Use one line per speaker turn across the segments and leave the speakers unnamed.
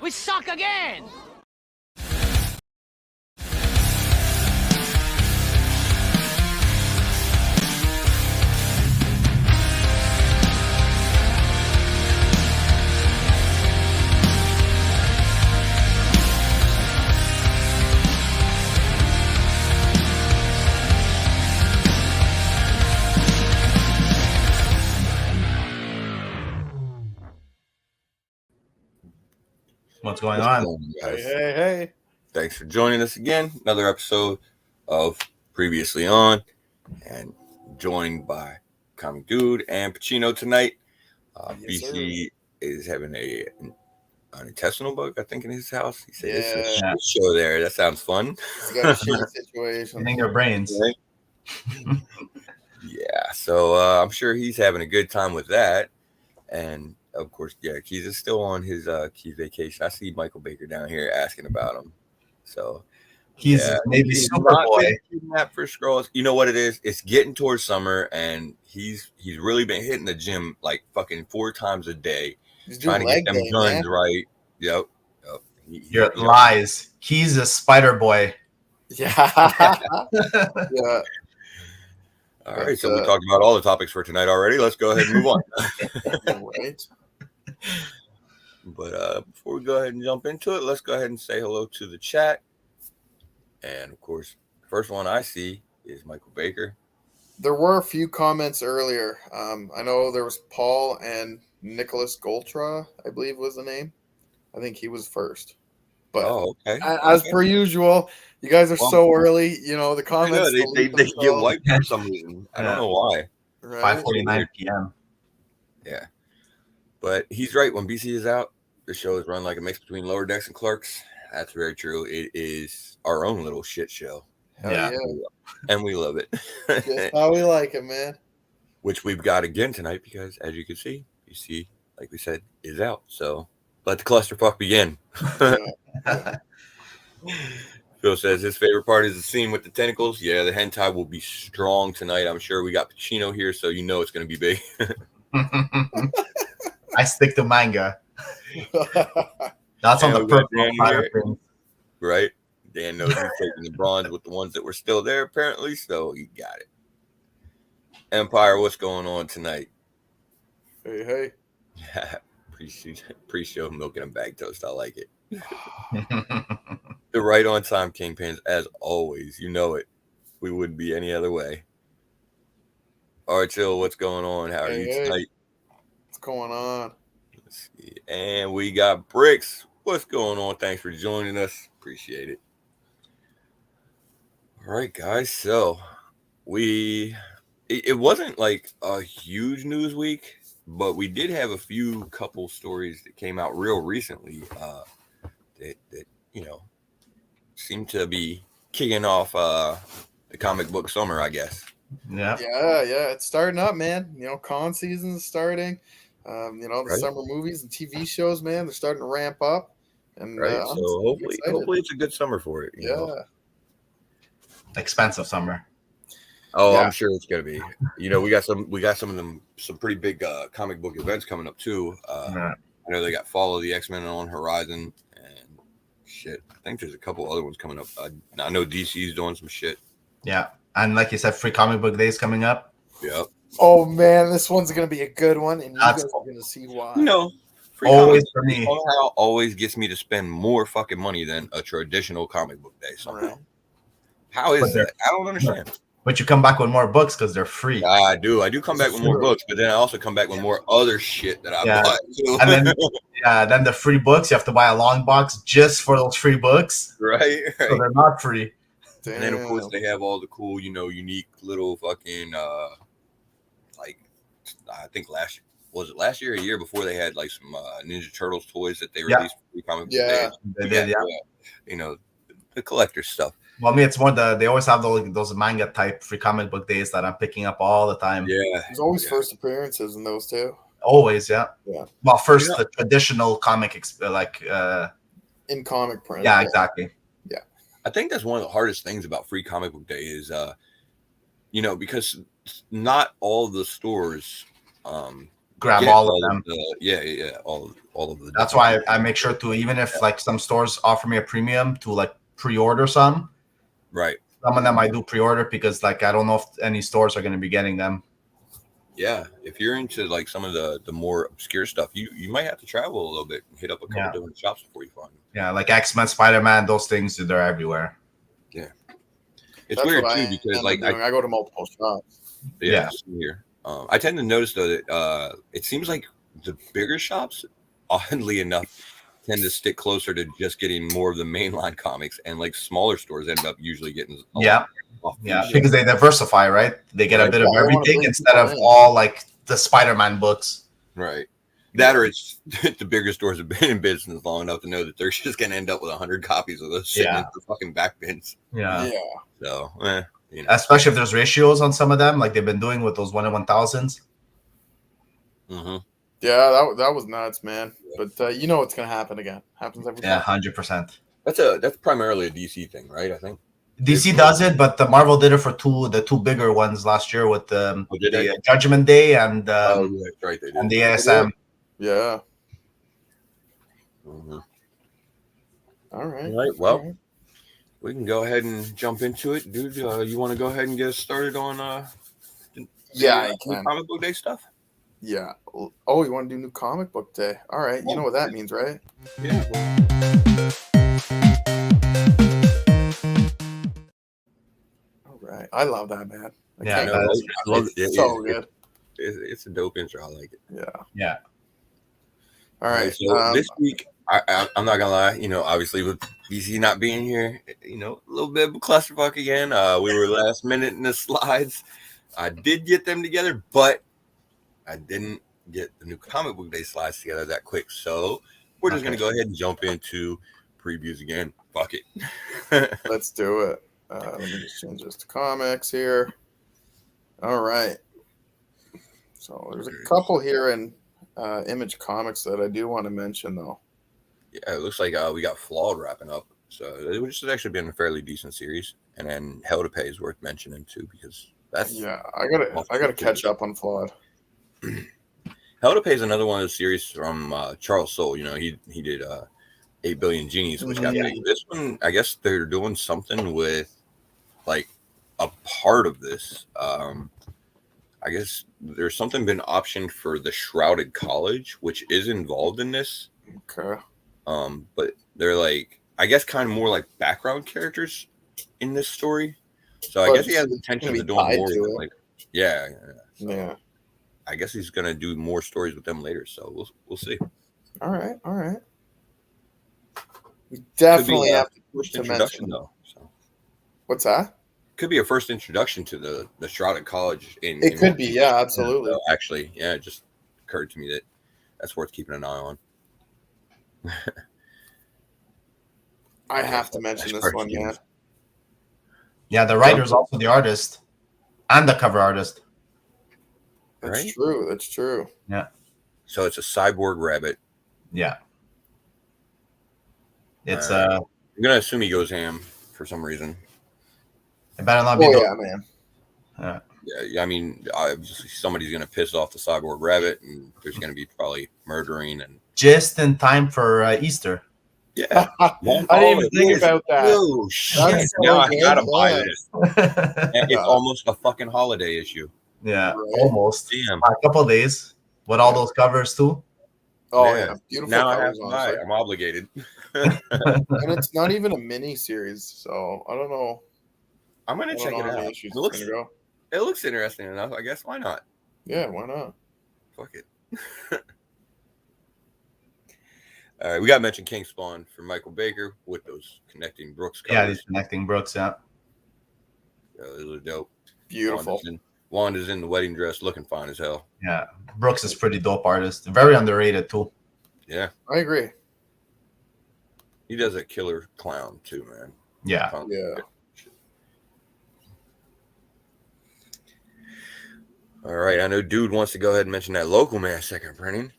We suck again!
What's going on?
Hey.
Thanks for joining us again. Another episode of Previously On, and joined by Comic Dude and Pacino tonight.
Yes,
BC is having an intestinal bug, I think, in his house. He said it's a
Yeah.
shit show there. That sounds fun.
He's got a shitty situation.
In your brains.
Right? Yeah, so I'm sure he's having a good time with that. And of course, yeah, Keys is still on his Keys vacation. I see Michael Baker down here asking about him. So
He's maybe Superboy.
Kidnapped for Skrulls. You know what it is? It's getting towards summer, and he's really been hitting the gym like fucking 4 times a day,
He's
trying to get them guns right. Yep.
Your lies. He's a Spider Boy.
Yeah.
Yeah. All right, so we talked about all the topics for tonight already. Let's go ahead and move on.
Right.
But before we go ahead and jump into it, let's go ahead and say hello to the chat. And of course, the first one I see is Michael Baker.
There were a few comments earlier. I know there was Paul and Nicholas Goltra, I believe was the name. I think he was first. But
okay.
As per usual, you guys are so early. You know, the comments.
They get wiped for some reason. I don't know why.
Right?
5:49 p.m.
Yeah. But he's right. When BC is out, the show is run like a mix between Lower Decks and Clerks. That's very true. It is our own little shit show.
Hell yeah.
And we love it.
Just how we like it, man.
Which we've got again tonight because, as you can see, BC, like we said, is out. So let the clusterfuck begin. Phil says his favorite part is the scene with the tentacles. Yeah, the hentai will be strong tonight. I'm sure we got Pacino here, so you know it's going to be big.
I stick to manga. That's on the personal side of things.
Right? Dan knows he's taking the bronze with the ones that were still there, apparently, so he got it. Empire, what's going on tonight?
Hey.
Pre-show milking and bag toast. I like it. The right on time Kingpins, as always. You know it. We wouldn't be any other way. All right, Chill, what's going on? How are you tonight?
What's going on?
Let's see. And we got Bricks. What's going on? Thanks for joining us. Appreciate it. All right, guys. So it wasn't like a huge news week, but we did have a couple stories that came out real recently that you know seem to be kicking off the comic book summer, I guess.
Yeah, it's starting up, man. You know, con season is starting. The summer movies and TV shows, man, they're starting to ramp up. And
so hopefully it's a good summer for it. You know?
Expensive summer.
Oh, yeah. I'm sure it's gonna be. You know, we got some of them, some pretty big comic book events coming up too. I know they got Fall of the X-Men on Horizon and shit. I think there's a couple other ones coming up. I know DC's doing some shit. Yeah,
and like you said, Free Comic Book Day is coming up.
Yep.
Oh man, this one's gonna be a good one, and you guys are gonna see why.
You know, Free
always for me.
Somehow always gets me to spend more fucking money than a traditional comic book day. Somehow. Right. How is that? I don't understand.
But you come back with more books because they're free.
I do come back with more books, but then I also come back with more other shit that I bought.
And then the free books, you have to buy a long box just for those free books.
Right.
So they're not free.
Damn. And then of course they have all the cool, unique little fucking like I think last year or a year before they had like some Ninja Turtles toys that they released for free comic book days.
They did,
the collector stuff.
Well, I mean, it's more they always have those manga type free comic book days that I'm picking up all the time.
Yeah,
there's always first appearances in those too.
Always, yeah. Well, first
the
traditional comic
in comic print.
Yeah, exactly.
Yeah,
I think that's one of the hardest things about free comic book day is, because not all the stores
grab
Yeah,
all of them.
All of the.
That's why I make sure to, even if like some stores offer me a premium to like pre-order some.
Right.
Some of them I do pre-order because like I don't know if any stores are going to be getting them.
Yeah, if you're into like some of the more obscure stuff, you might have to travel a little bit and hit up a couple different shops before you find them.
Yeah, like X-Men, Spider-Man, those things, they're everywhere.
Yeah, it's weird too because like
I go to multiple shops.
Yeah. Here. I tend to notice though that it seems like the bigger shops, oddly enough, tend to stick closer to just getting more of the mainline comics, and like smaller stores end up usually getting
because they diversify, right? They get a bit of everything instead of all like the Spider-Man books,
right? That or it's the bigger stores have been in business long enough to know that they're just going to end up with 100 copies of those sitting in the fucking back bins. So, you know.
Especially if there's ratios on some of them, like they've been doing with those 1 in 1,000s.
Mm-hmm.
Yeah, that was nuts, man. But you know what's gonna happen again? Happens every time.
100%.
That's primarily a DC thing, right? I think
DC does it, but the Marvel did it for the two bigger ones last year with the Judgment Day and
that's right, they did.
and the ASM.
Yeah.
Mm-hmm.
All right.
Well, we can go ahead and jump into it, dude. You want to go ahead and get us started on
I can.
comic book day stuff?
Yeah. Oh, you want to do new comic book day? All right. You know what that means, right?
Yeah.
All right. I love that, man.
I
love it. So good.
It's a dope intro. I like it.
Yeah.
All right.
So this week, I'm not gonna lie. You know, obviously with DC not being here, you know, a little bit of a clusterfuck again. We were last minute in the slides. I did get them together, but I didn't get the new comic book day slides together that quick. So we're just gonna go ahead and jump into previews again. Fuck it.
Let's do it. Let me just change this to comics here. All right. So there's a couple here in Image Comics that I do want to mention, though.
Yeah, it looks like we got Flawed wrapping up. So this has actually been a fairly decent series. And then Hell to Pay is worth mentioning too, because that's
I gotta catch up on Flawed.
Hell to Pay is another one of the series from Charles Soule. You know, he did 8 Billion Genies, which got big. This one, I guess they're doing something with like a part of this. I guess there's something been optioned for the Shrouded College, which is involved in this.
Okay.
But they're like, I guess, kind of more like background characters in this story. So I guess he has the intention of doing more. Like, So I guess he's gonna do more stories with them later. So we'll see.
All right. We definitely have to mention
though. So.
What's that?
Could be a first introduction to the Shrouded College.
It could be, absolutely.
So actually, it just occurred to me that that's worth keeping an eye on.
I have to mention this one, man.
Yeah, the writer's also the artist and the cover artist.
That's true. That's true.
Yeah.
So it's a cyborg rabbit.
Yeah. It's
I'm gonna assume he goes ham for some reason.
It better not be.
Man. Yeah. I mean, obviously somebody's gonna piss off the cyborg rabbit, and there's gonna be probably murdering and
just in time for Easter.
Yeah,
I didn't even think about that.
Oh shit! Now I gotta buy this. It's almost a fucking holiday issue.
Yeah, almost.
Damn.
A couple of days with all those covers too.
Oh yeah, beautiful.
Now I have to buy it. I'm obligated.
And it's not even a mini series, so I don't know.
I'm gonna check it out. It looks interesting enough. I guess why not?
Yeah, why not?
Fuck it. All right, we got to mention King Spawn for Michael Baker with those connecting Brooks covers.
Yeah, these connecting Brooks. Yeah,
those are dope.
Beautiful.
Wanda's in the wedding dress, looking fine as hell.
Yeah, Brooks is pretty dope artist. Very underrated too.
Yeah,
I agree.
He does a killer clown too, man.
Yeah.
All
right, I know Dude wants to go ahead and mention that Local Man second printing.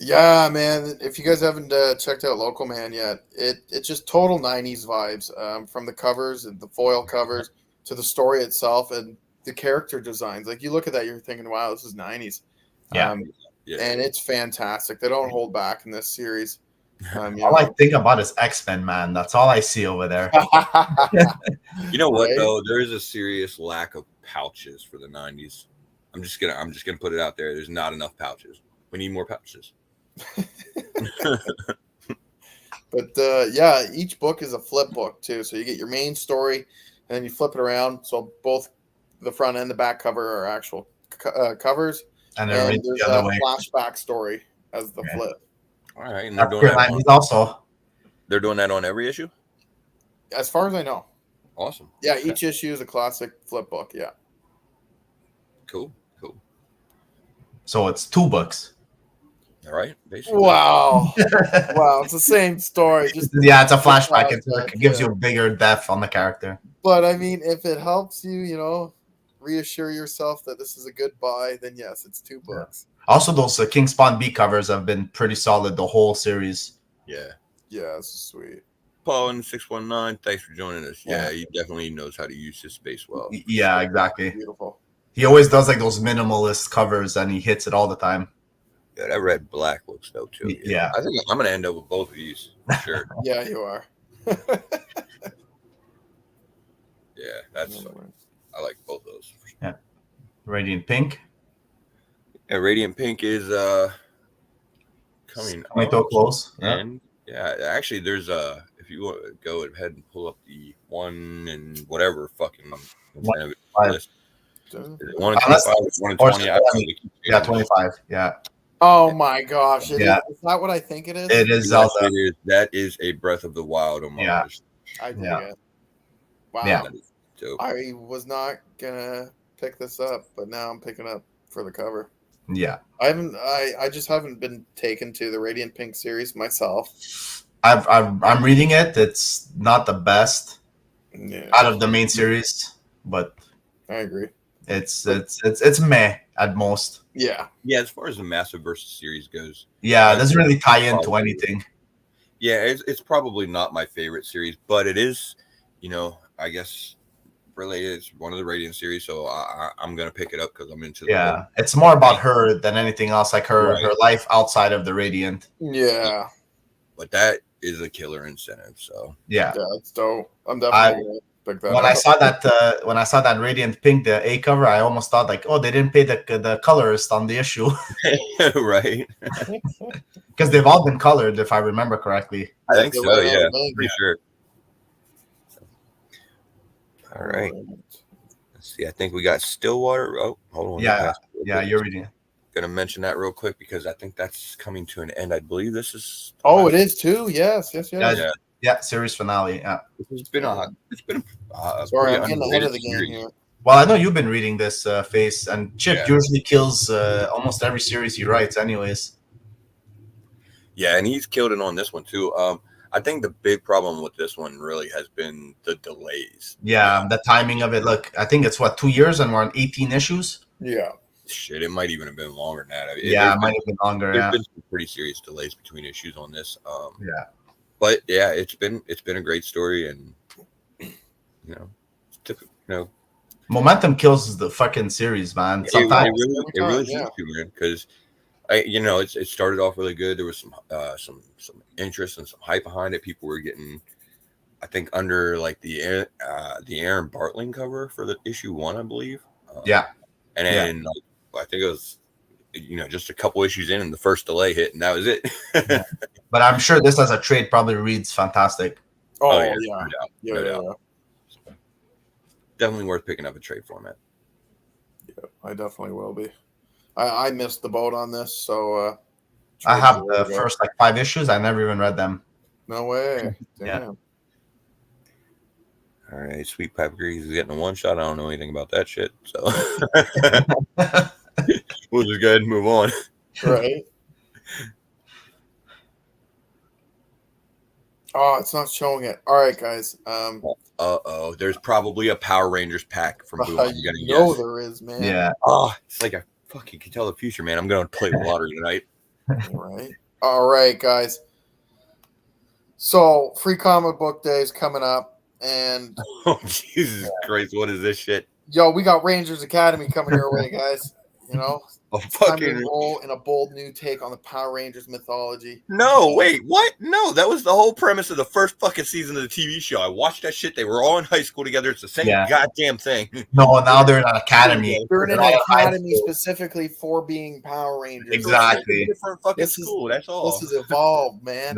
Yeah, man. If you guys haven't checked out Local Man yet, it's just total 90s vibes from the covers and the foil covers to the story itself and the character designs. Like you look at that, you're thinking, wow, this is 90s.
Yeah.
and it's fantastic. They don't hold back in this series.
All I think about is X-Men, man. That's all I see over there.
You know what,
Right?
though? There is a serious lack of pouches for the 90s. I'm just gonna put it out there. There's not enough pouches. We need more pouches.
But each book is a flip book too. So you get your main story, and then you flip it around. So both the front and the back cover are actual covers,
And
and
then
there's
the
a
other way.
flashback story as the flip.
All right, and
They're
doing that on every issue.
As far as I know,
Awesome.
yeah, each issue is a classic flip book. Yeah,
Cool.
So it's 2 books.
All right, basically.
wow, wow, it's the same story. Just
Yeah, it's a flashback. It gives
yeah.
you a bigger depth on the character.
But I mean, if it helps you, reassure yourself that this is a good buy, then yes, it's 2 books.
Also, those King Spawn B covers have been pretty solid the whole series.
Yeah.
Yeah, it's sweet.
Paul in 619, thanks for joining us.
Yeah.
Yeah, he definitely knows how to use his space well.
Yeah, exactly.
Beautiful.
He always does like those minimalist covers, and he hits it all the time.
Yeah, that red black looks dope too.
Yeah.
I think I'm gonna end up with both of these for sure.
Yeah, you are.
Yeah, I like both of those.
Yeah. Radiant Pink.
Yeah, Radiant Pink is coming
to a close.
And actually, there's if you want to go ahead and pull up the 1 and whatever fucking list. Is it 1 and 25, 1 and 20.
Yeah, 25. Yeah.
Oh my gosh! Is that what I think it is?
It is Zelda.
That is a Breath of the Wild homage.
Yeah.
I dig it. Wow.
Yeah.
I was not gonna pick this up, but now I'm picking up for the cover.
Yeah.
I just haven't been taken to the Radiant Pink series myself.
I'm reading it. It's not the best out of the main series, but
I agree.
It's meh at most.
Yeah.
Yeah, as far as the Massive Versus series goes.
Yeah, it doesn't really tie into anything.
Yeah, it's probably not my favorite series, but it is, I guess related. It's one of the Radiant series, so I'm gonna pick it up because I'm into.
Yeah, it's more about her than anything else, like her life outside of the Radiant.
Yeah,
but that is a killer incentive. So
yeah,
it's dope. I'm definitely gonna pick that
when
up.
I saw that Radiant Pink, the A cover, I almost thought like, oh, they didn't pay the colorist on the issue,
right?
Because they've all been colored, if I remember correctly.
I think so. Yeah, pretty sure. All right. Let's see. I think we got Stillwater. Oh, hold on.
Yeah, you're reading it.
Gonna mention that real quick because I think that's coming to an end. I believe this is.
Oh, it is too. Yes.
Yeah, series finale. Yeah.
It's been
sorry, I'm getting ahead of the game here.
Well, I know you've been reading this Face, and Chip usually kills almost every series he writes, anyways.
Yeah, and he's killed it on this one too. I think the big problem with this one really has been the delays.
Yeah, the timing of it. Look, I think it's 2 years, and we're on 18 issues.
Yeah.
Shit, it might even have been longer than that.
It might have been longer.
There's been some pretty serious delays between issues on this.
But
yeah, it's been a great story, and
momentum kills the fucking series, man. Sometimes
it really seems to, man, because it started off really good. There was some interest and some hype behind it. People were getting, I think, under like the Aaron Bartling cover for the issue 1, I believe. And then I think it was just a couple issues in, and the first delay hit, and that was it.
But I'm sure this as a trade probably reads fantastic.
Oh
yeah.
No doubt.
Definitely worth picking up a trade format.
Yeah, I definitely will be. I missed the boat on this, so
I have the first 5 issues. I never even read them.
No way. Damn.
Yeah.
All right, Sweet Pipe Grease is getting a one shot. I don't know anything about that shit, so we'll just go ahead and move on.
Right. Oh, it's not showing it. All right, guys.
There's probably a Power Rangers pack from Boom.
There is, man.
Yeah.
Oh, it's like I fucking can tell the future, man. I'm going to play the lottery tonight.
All right, guys. So, free comic book day is coming up, and
oh Jesus Christ, what is this shit?
Yo, we got Rangers Academy coming your way, guys.
fucking
role in a bold new take on the Power Rangers mythology.
No, wait, what? No, that was the whole premise of the first fucking season of the TV show. I watched that shit. They were all in high school together. It's the same goddamn thing.
No, now they're in an academy.
They're in an academy specifically for being Power Rangers.
Exactly.
Different fucking school. That's all.
This is evolved, man.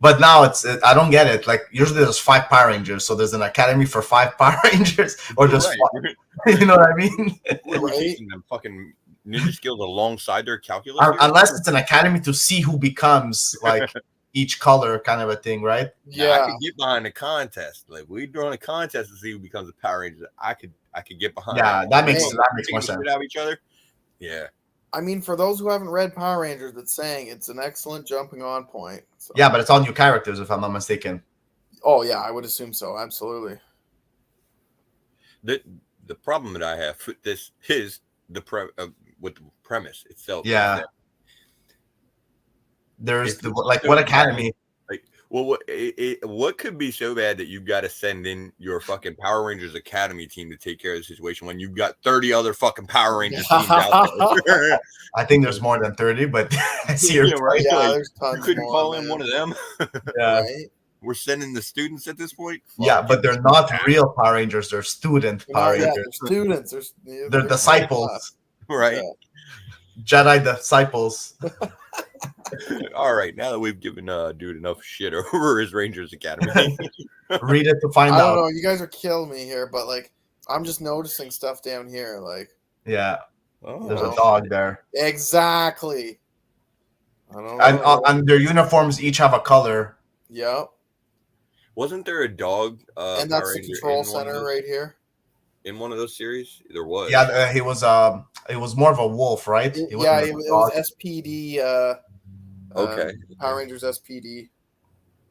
But now I don't get it. Like usually there's 5 Power Rangers, so there's an academy for 5 Power Rangers, or just 5. You know what I mean?
We're teaching them fucking ninja skills alongside their calculus.
Unless it's an academy to see who becomes like each color, kind of a thing, right?
Yeah, now, I could get behind the contest. Like we're doing a contest to see who becomes a Power Ranger. I could get behind.
Yeah, that makes more sense.
Out of each other. Yeah.
I mean, for those who haven't read Power Rangers, that's saying it's an excellent jumping on point. So.
Yeah, but it's all new characters, if I'm not mistaken.
Oh yeah, I would assume so. Absolutely.
The problem that I have with this is with the premise itself.
Yeah. There's what academy?
Like, well, what could be so bad that you've got to send in your fucking Power Rangers Academy team to take care of the situation when you've got 30 other fucking Power Rangers teams out there?
I think there's more than 30, but I see your
right.
Yeah,
like,
there's tons.
You couldn't
more,
call
man.
in one of them.
Yeah.
Right?
We're sending the students at this point.
Yeah, but they're not real Power Rangers. They're student Power Rangers.
They're students.
They're disciples.
Right.
Yeah.
Jedi disciples.
All right. Now that we've given dude enough shit over his Rangers Academy.
Read it to find out.
I don't know. You guys are killing me here, but like I'm just noticing stuff down here. Like
yeah.
Oh,
there's a dog there.
Exactly. I don't know.
And their uniforms each have a color.
Yep.
Wasn't there a dog?
And that's the control center right here.
In one of those series, there was.
Yeah, he was. It was more of a wolf, right?
It was SPD.
Okay.
Power Rangers SPD.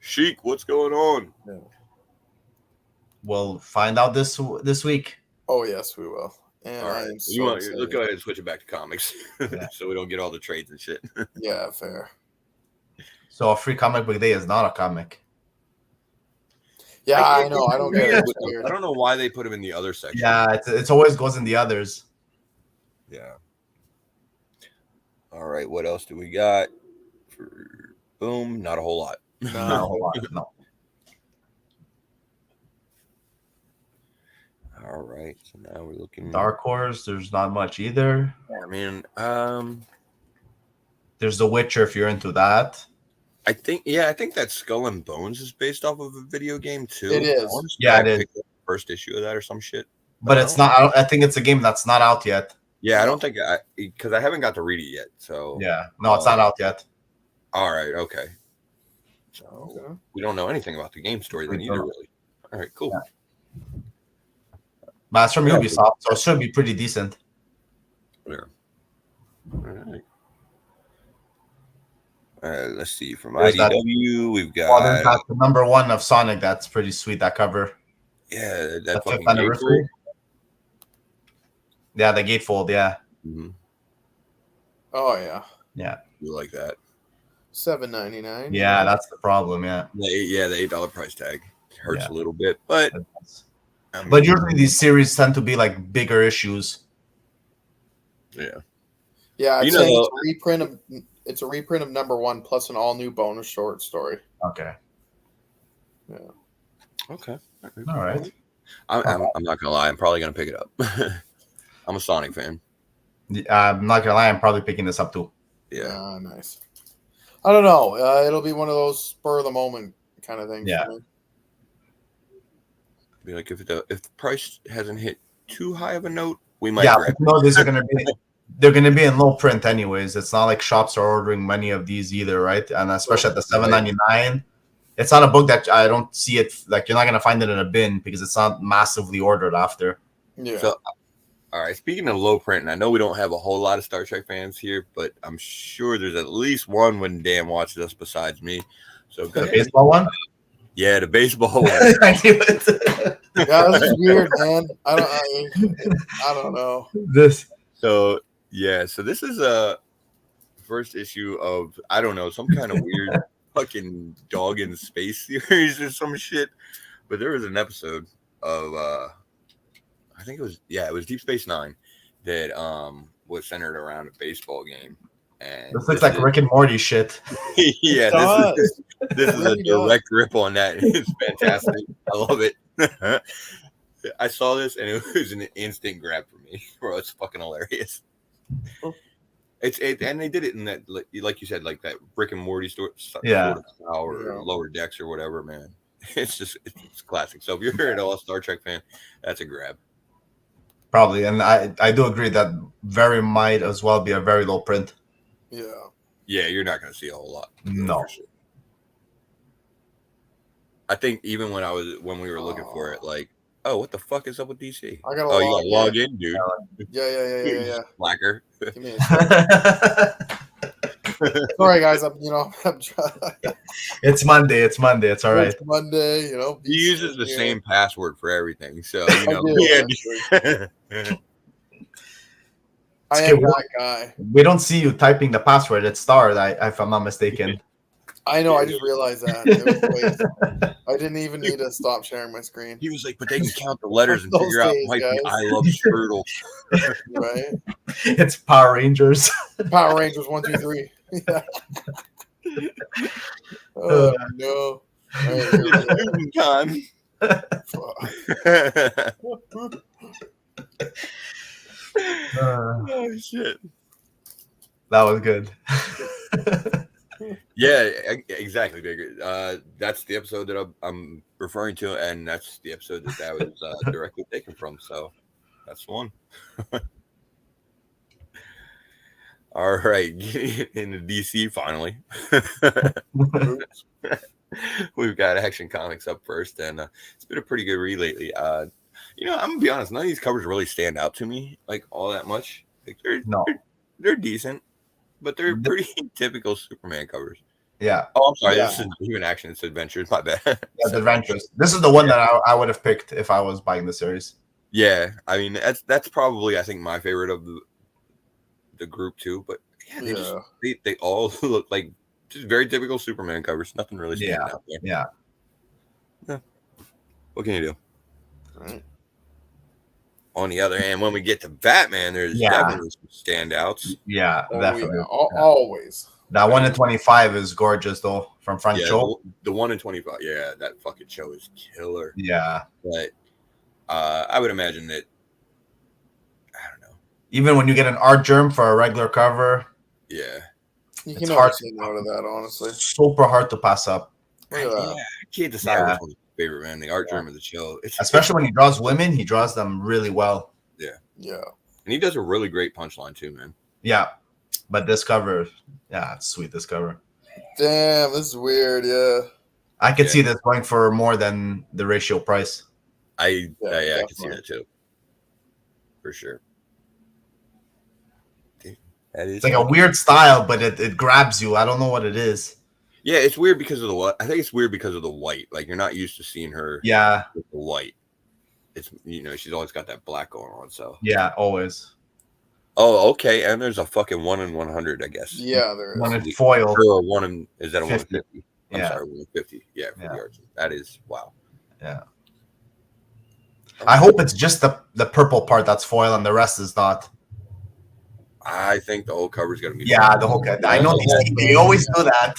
Sheik, what's going on?
Yeah.
We'll find out this week.
Oh yes, we will. And
all right.
let's
go ahead and switch it back to comics, so we don't get all the trades and shit.
Yeah, fair.
So a free comic book day is not a comic.
Yeah, I know. I don't get it.
I don't know why they put him in the other section.
Yeah, it's always goes in the others.
Yeah. All right. What else do we got? Boom. Not a whole lot.
Not a whole lot. No.
All right. So now we're looking.
Dark Horse. There's not much either.
I mean,
there's The Witcher if you're into that.
I think that Skull and Bones is based off of a video game too.
It is.
Yeah, it is.
First issue of that or some shit.
But it's not. I think it's a game that's not out yet.
Yeah, I don't think because I haven't got to read it yet. So
yeah, no, it's not out yet.
All right, okay. So we don't know anything about the game story then either, really. All right, cool.
Yeah. But it's from Ubisoft, so it should be pretty decent.
Yeah. All right. Let's see. From IDW, we've got
the number 1 of Sonic. That's pretty sweet. That cover.
Yeah, that fucking
anniversary. Yeah, the gatefold. Yeah.
Mm-hmm.
Oh yeah.
Yeah.
You like that?
$7.99.
Yeah, that's the problem. Yeah.
The $8 price tag hurts a little bit, but
but usually these series tend to be like bigger issues.
Yeah.
Yeah, I'd say it's a reprint of number 1 plus an all new bonus short story.
Okay.
Yeah.
Okay.
All right.
I'm not gonna lie. I'm probably gonna pick it up. I'm a Sonic fan.
I'm not gonna lie. I'm probably picking this up too.
Yeah.
Nice. I don't know. It'll be one of those spur of the moment kind of things.
Yeah.
Be like if the price hasn't hit too high of a note, we might.
Yeah, no, these are gonna be. They're going to be in low print anyways. It's not like shops are ordering many of these either, right? And especially at the $7.99, it's not a book that I don't see it. Like you're not going to find it in a bin because it's not massively ordered after.
Yeah.
So, all right. Speaking of low print, and I know we don't have a whole lot of Star Trek fans here, but I'm sure there's at least one when Dan watches us besides me. So
the baseball one.
Yeah, the baseball one.
I knew it.
Yeah, this is weird, man. I don't know.
So this is a first issue of, I don't know, some kind of weird fucking dog in space series or some shit. But there was an episode of I think it was Deep Space Nine that was centered around a baseball game. And
this looks like Rick and Morty shit.
Yeah, this is a direct rip on that. It's fantastic. I love it. I saw this and it was an instant grab for me, bro. It's fucking hilarious. And they did it in that, like you said, like that Rick and Morty sort of style or Lower Decks or whatever, man. It's classic. So if you're an all Star Trek fan, that's a grab.
Probably, and I do agree that very might as well be a very low print.
Yeah, you're not going to see a whole lot.
No.
Sure. I think even when we were looking for it, like, oh, what the fuck is up with DC?
You gotta
log in, dude.
Yeah.
Slacker.
Give me a sorry, guys. I'm
It's Monday. It's all right.
It's Monday,
He uses the same password for everything, so
I am that guy.
We don't see you typing the password. It's star, if I'm not mistaken.
I know. I just realized that. It was I didn't even need to stop sharing my screen.
He was like, but they can count the letters and figure out might be I love Strudel.
Right?
It's Power Rangers.
Power Rangers 1, 2, 3. Yeah. Oh no!
Time. Oh shit!
That was good.
Yeah, exactly, Bigger. That's the episode that I'm referring to, and that's the episode that was directly taken from. So that's one. All right, getting into DC finally. We've got Action Comics up first, and it's been a pretty good read lately. I'm gonna be honest, none of these covers really stand out to me like all that much. Like they're decent, but they're pretty typical Superman covers.
Yeah.
Oh, I'm sorry. This isn't even Action; it's Adventures. My bad.
Yeah, the Adventures. This is the one that I would have picked if I was buying the series.
Yeah, I mean that's probably I think my favorite of the group too. But yeah, they all look like just very typical Superman covers. Nothing really stands out there. Yeah. What can you do?
Right.
On the other hand, when we get to Batman, there's definitely some standouts.
Yeah, definitely.
Yeah. Always.
That 1 in 25 is gorgeous, though, from Frank Cho.
The 1 in 25, that fucking show is killer.
Yeah.
But I would imagine that, I don't know.
Even when you get an art germ for a regular cover.
Yeah.
You can never say no to that, honestly.
Super hard to pass up.
I can't decide which one's my favorite, man. The art germ of the show.
Especially when he draws women, he draws them really well.
Yeah.
Yeah.
And he does a really great punchline, too, man.
Yeah. But this cover, it's sweet, this cover.
Damn, this is weird, yeah.
I could see this going for more than the ratio price.
I can see that, too. For sure.
It's like a weird style, but it grabs you. I don't know what it is.
Yeah, it's weird because of I think it's weird because of the white. Like you're not used to seeing her.
Yeah,
with the white. It's she's always got that black going on. So
yeah, always.
Oh, okay. And there's a fucking 1 in 100, I guess.
Yeah, there is.
1 in foil.
Or is that a 1 in 50? I'm sorry, 1 in 50. Yeah, for the arts. That is wow.
Yeah. I hope it's just the purple part that's foil and the rest is not.
I think the whole cover is going to be.
Yeah, the whole cover. I know they always do that.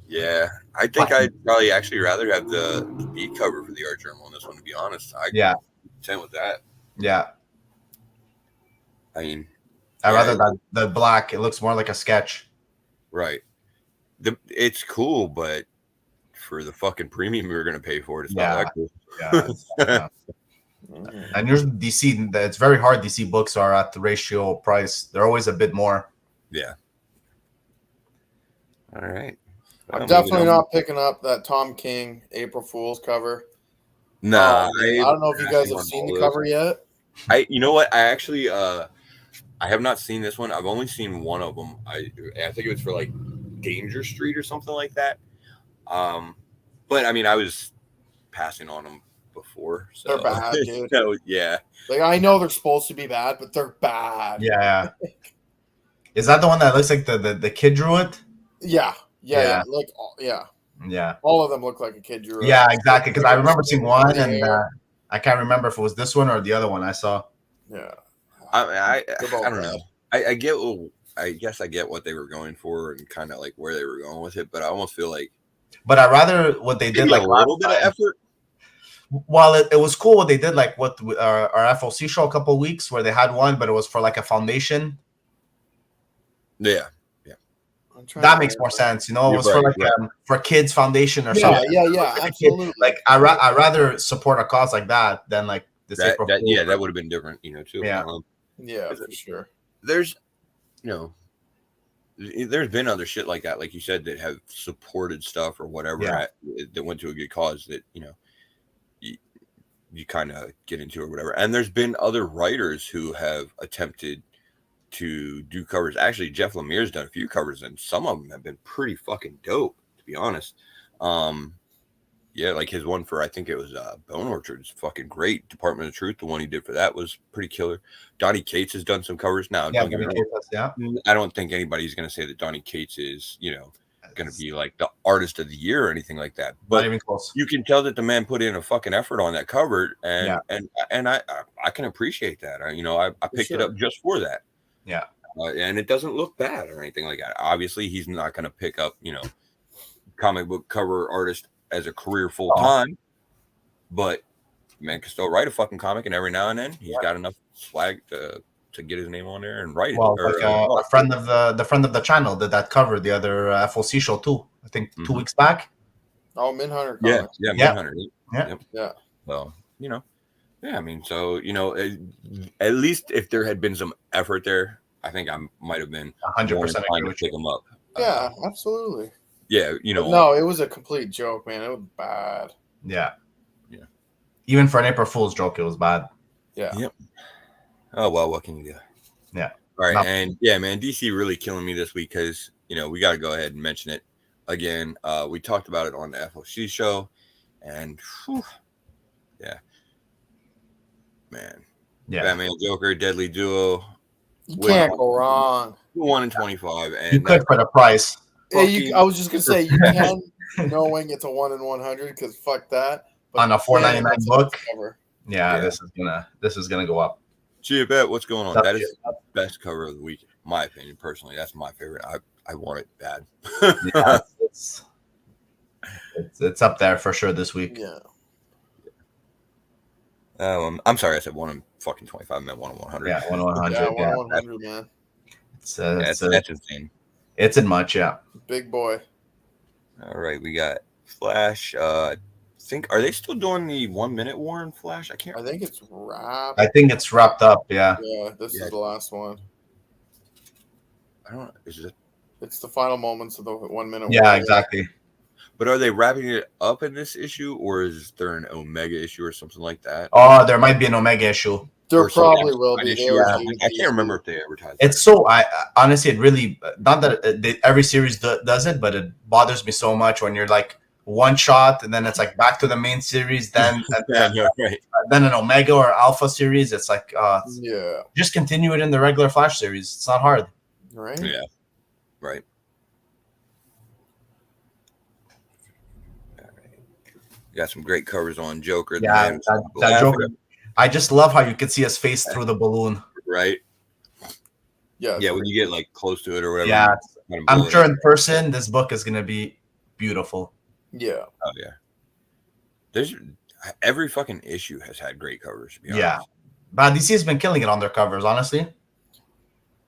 Yeah, I think I'd probably actually rather have the beat cover for the art journal on this one, to be honest. I'm content with that.
Yeah.
I mean,
I'd rather the black. It looks more like a sketch.
Right. It's cool, but for the fucking premium we were going to pay for it, it's not that cool.
Yeah. And usually DC, it's very hard. DC books are at the ratio price. They're always a bit more.
Yeah. All right.
I'm definitely not picking up that Tom King April Fool's cover.
No,
I don't know if you guys have seen the cover yet.
You know what? I actually, I have not seen this one. I've only seen one of them. I think it was for like Danger Street or something like that. But I mean, I was passing on them before. So.
They're bad, dude.
So, yeah.
Like I know they're supposed to be bad, but they're bad.
Yeah. Is that the one that looks like the kid drew it?
Yeah. Yeah. Like
Yeah.
All of them look like a kid drew it.
Yeah, exactly. Because I remember seeing one, and I can't remember if it was this one or the other one I saw.
Yeah.
I don't know. I get. I guess I get what they were going for and kind of like where they were going with it, but I almost feel like.
But I rather what they did like
a little bit of effort.
Well, it was cool what they did, like what our FOC show a couple of weeks where they had one, but it was for like a foundation.
Yeah.
That makes more sense, you know. It was for like for kids foundation or something.
Yeah, absolutely.
Like I rather support a cause like that than like this.
That would have been different, you know, too.
Yeah,
for sure.
There's, you know, there's been other shit like that, like you said, that have supported stuff or whatever that went to a good cause that, you know, you kind of get into or whatever. And there's been other writers who have attempted to do covers. Actually, Jeff Lemire's done a few covers, and some of them have been pretty fucking dope, to be honest. Like his one for, I think it was Bone Orchard is fucking great. Department of Truth, the one he did for that was pretty killer. Donnie Cates has done some covers now. I don't think anybody's going to say that Donnie Cates is, you know, going to be like the artist of the year or anything like that. But
not even close.
You can tell that the man put in a fucking effort on that cover, and I can appreciate that. I picked it up just for that.
Yeah.
And it doesn't look bad or anything like that. Obviously, he's not going to pick up, you know, comic book cover artist as a career full time, but man can still write a fucking comic, and every now and then he's got enough swag to get his name on there and write it.
A friend of the channel did that cover the other FOC show too. I think 2 weeks back.
Oh, Minhunter.
Yeah, Minhunter.
Yeah.
Well, you know. Yeah, I mean, so, you know, at least if there had been some effort there, I think I might have been
100%
trying to pick them up.
Yeah, absolutely.
Yeah, you know.
No, it was a complete joke, man. It was bad.
Yeah. Even for an April Fool's joke, it was bad.
Yeah.
Yep. Oh, well, what can you do?
Yeah.
All right. And yeah, man, DC really killing me this week because, you know, we got to go ahead and mention it again. We talked about it on the FOC show, and man. Yeah. Batman Joker, Deadly Duo.
You can't go wrong.
1 in 25. And
you could for the price.
I was just going to say, you can, knowing it's a 1 in 100, because fuck that.
But on a $4.99 book. Yeah, this is gonna go up.
Chia-Bet, what's going on? That is the best cover of the week, in my opinion, personally. That's my favorite. I want it bad.
Yeah, it's up there for sure this week.
Yeah.
I'm sorry, I said 1 in fucking 25. I meant 1 in 100.
Yeah, 1 in 100.
Yeah, 1 in 100, man.
That's insane.
It's in much, yeah.
Big boy.
All right, we got Flash. Are they still doing the 1 minute war in Flash? I think
it's wrapped.
I think it's wrapped up. Yeah.
Yeah, this is the last one.
I don't know. Is it?
It's the final moments of the 1 minute.
Yeah, war. Exactly.
But are they wrapping it up in this issue, or is there an Omega issue or something like that?
Oh, there might be an Omega issue.
There probably will be.
I can't remember if they advertised.
It's so. I honestly, it really not that every series does it, but it bothers me so much when you're like one shot and then it's like back to the main series, then then an Omega or Alpha series. It's like just continue it in the regular Flash series. It's not hard.
Right.
Yeah. Right. You got some great covers on Joker.
Yeah, that Joker. I just love how you can see his face through the balloon.
Right.
Yeah.
Yeah, when you get like close to it or whatever.
Yeah. I'm sure in person this book is gonna be beautiful.
Yeah.
Oh yeah. There's every fucking issue has had great covers, to be honest.
Yeah. But DC has been killing it on their covers, honestly.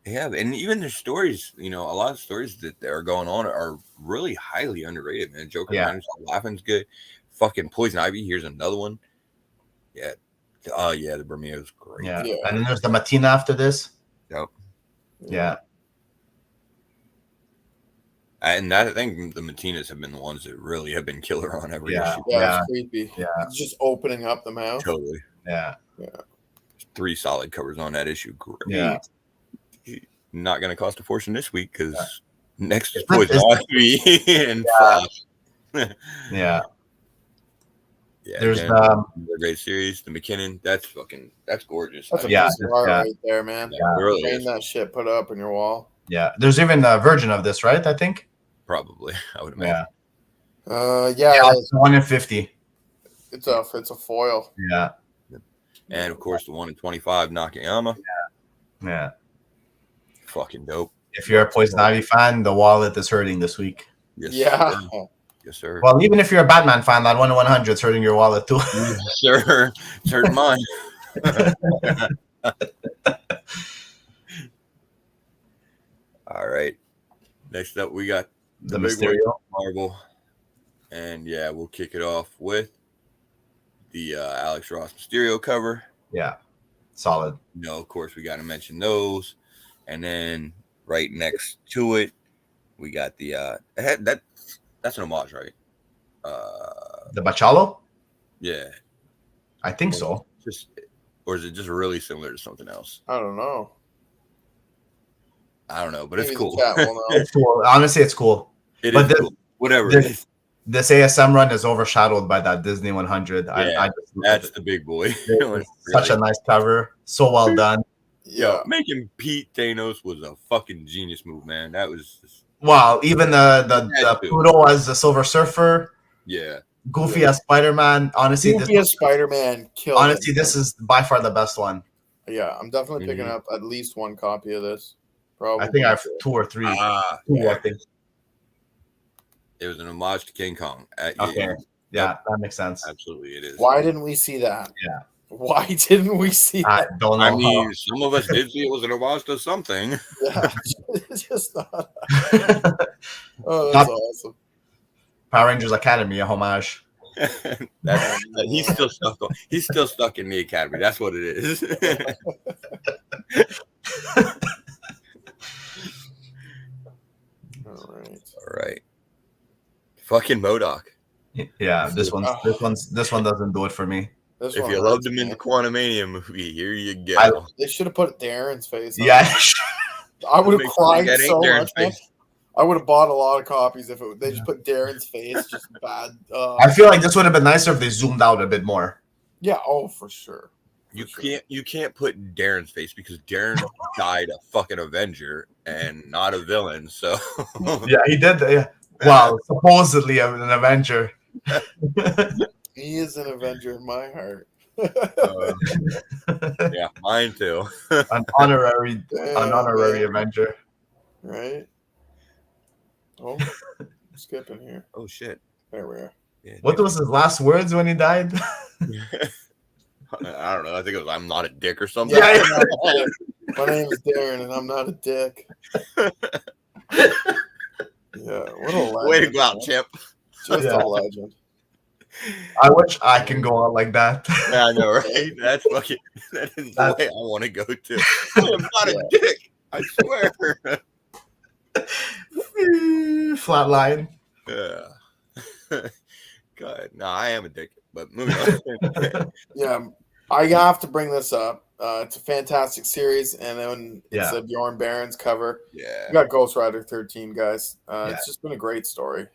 Yeah, and even their stories, you know, a lot of stories that are going on are really highly underrated, man. Joker Laughing's good. Fucking Poison Ivy, here's another one. Yeah. Oh yeah, the Bermuda's great.
Yeah. And then there's the Matina after this.
Yep.
Yeah.
And I think the Matinas have been the ones that really have been killer on every issue.
Yeah, it's creepy.
Yeah.
It's just opening up the mouth.
Totally.
Yeah.
Yeah.
3 solid covers on that issue. Great.
Yeah.
Not going to cost a fortune this week because next is Poison Ivy and Flash.
Yeah.
Yeah,
there's
a great series. The McKinnon, that's gorgeous.
That's a piece of art right there, man.
Yeah, really
frame that shit, put it up on your wall.
Yeah, there's even a version of this, right? I think.
Probably, I would imagine.
It's 1 in 50.
It's a foil.
Yeah.
And of course, the 1 in 25 Nakayama.
Yeah.
fucking dope.
If you're a Poison Ivy fan, the wallet is hurting this week.
Yes,
Yeah.
sir. Yes, sir.
Well, even if you're a Batman fan, that 1/100 is hurting your wallet too.
Yes, sir. It's hurting mine. All right. Next up, we got
The
big
Mysterio.
one, Marvel. And yeah, we'll kick it off with the Alex Ross Mysterio cover.
Yeah, solid.
Of course, we got to mention those. And then right next to it, we got the that's an homage, right?
The Bachalo?
Yeah.
I think so.
Or is it just really similar to something else?
I don't know.
I don't know, but
Maybe
it's cool.
the chat will know.
It's cool. Honestly, it's cool.
It
But
is cool. Whatever it is.
This ASM run is overshadowed by that Disney 100.
Yeah, that's the big boy.
Such a nice cover. So well done.
Yeah.
Making Pete Thanos was a fucking genius move, man. That was just...
Wow. Even the Pluto as the Silver Surfer.
Yeah.
Goofy as Spider-Man. Honestly,
Goofy as Spider-Man killed
honestly,
it.
this is by far the best one.
Yeah, I'm definitely picking up at least one copy of this. Probably.
I think I have 2 or 3. Two, I think.
It was an homage to King Kong.
Okay. Yeah, that makes sense.
Absolutely, it is.
Why didn't we see that?
Yeah.
Why didn't we see
I
that?
don't know.
I mean, some of us did see it was an homage to something.
Yeah, just not. Oh, that's awesome.
Power Rangers Academy, a homage.
He's still stuck. He's still stuck in the academy. That's what it is.
All
right. Fucking MODOK.
Yeah, this one doesn't do it for me.
If
you loved him in the Quantumania movie, here you go.
They should have put Darren's face on.
Yeah.
I would have cried so
Darren's
much.
face.
I would have bought a lot of copies if they just put Darren's face. Just bad.
I feel like this would have been nicer if they zoomed out a bit more.
Yeah. Oh, for sure.
You can't put Darren's face because Darren died a fucking Avenger and not a villain. So
yeah, he did. Yeah. Wow, supposedly an Avenger.
He is an Avenger in my heart.
Yeah, mine too.
An honorary Avenger.
Right. Oh, skipping here.
Oh shit.
There we are.
Yeah, what was his last words when he died?
I don't know. I think it was "I'm not a dick" or something.
Yeah, my name is Darren, and I'm not a dick. Yeah, what a legend.
Way to go out, champ.
Just a legend.
I wish I can go out like that.
Yeah, I know, right? That is the way I want to go to. I'm not a dick. I swear.
Flatline.
Yeah. God, no, I am a dick, but moving on.
Yeah, I have to bring this up. It's a fantastic series, and then it's a Bjorn Barron's cover.
Yeah,
you got Ghost Rider 13, guys. It's just been a great story.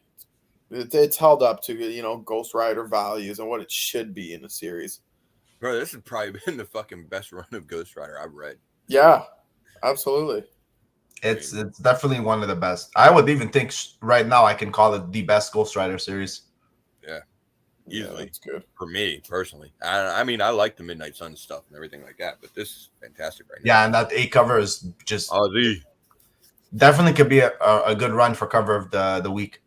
It's held up to Ghost Rider values and what it should be in a series.
Bro, this has probably been the fucking best run of Ghost Rider I've read.
Yeah, absolutely.
It's definitely one of the best. I would even think right now I can call it the best Ghost Rider series.
Yeah, easily.
It's good
for me personally. I mean, I like the Midnight Sun stuff and everything like that, but this is fantastic right now.
Yeah, and that A cover is just
Ozzy.
Definitely could be a good run for cover of the week.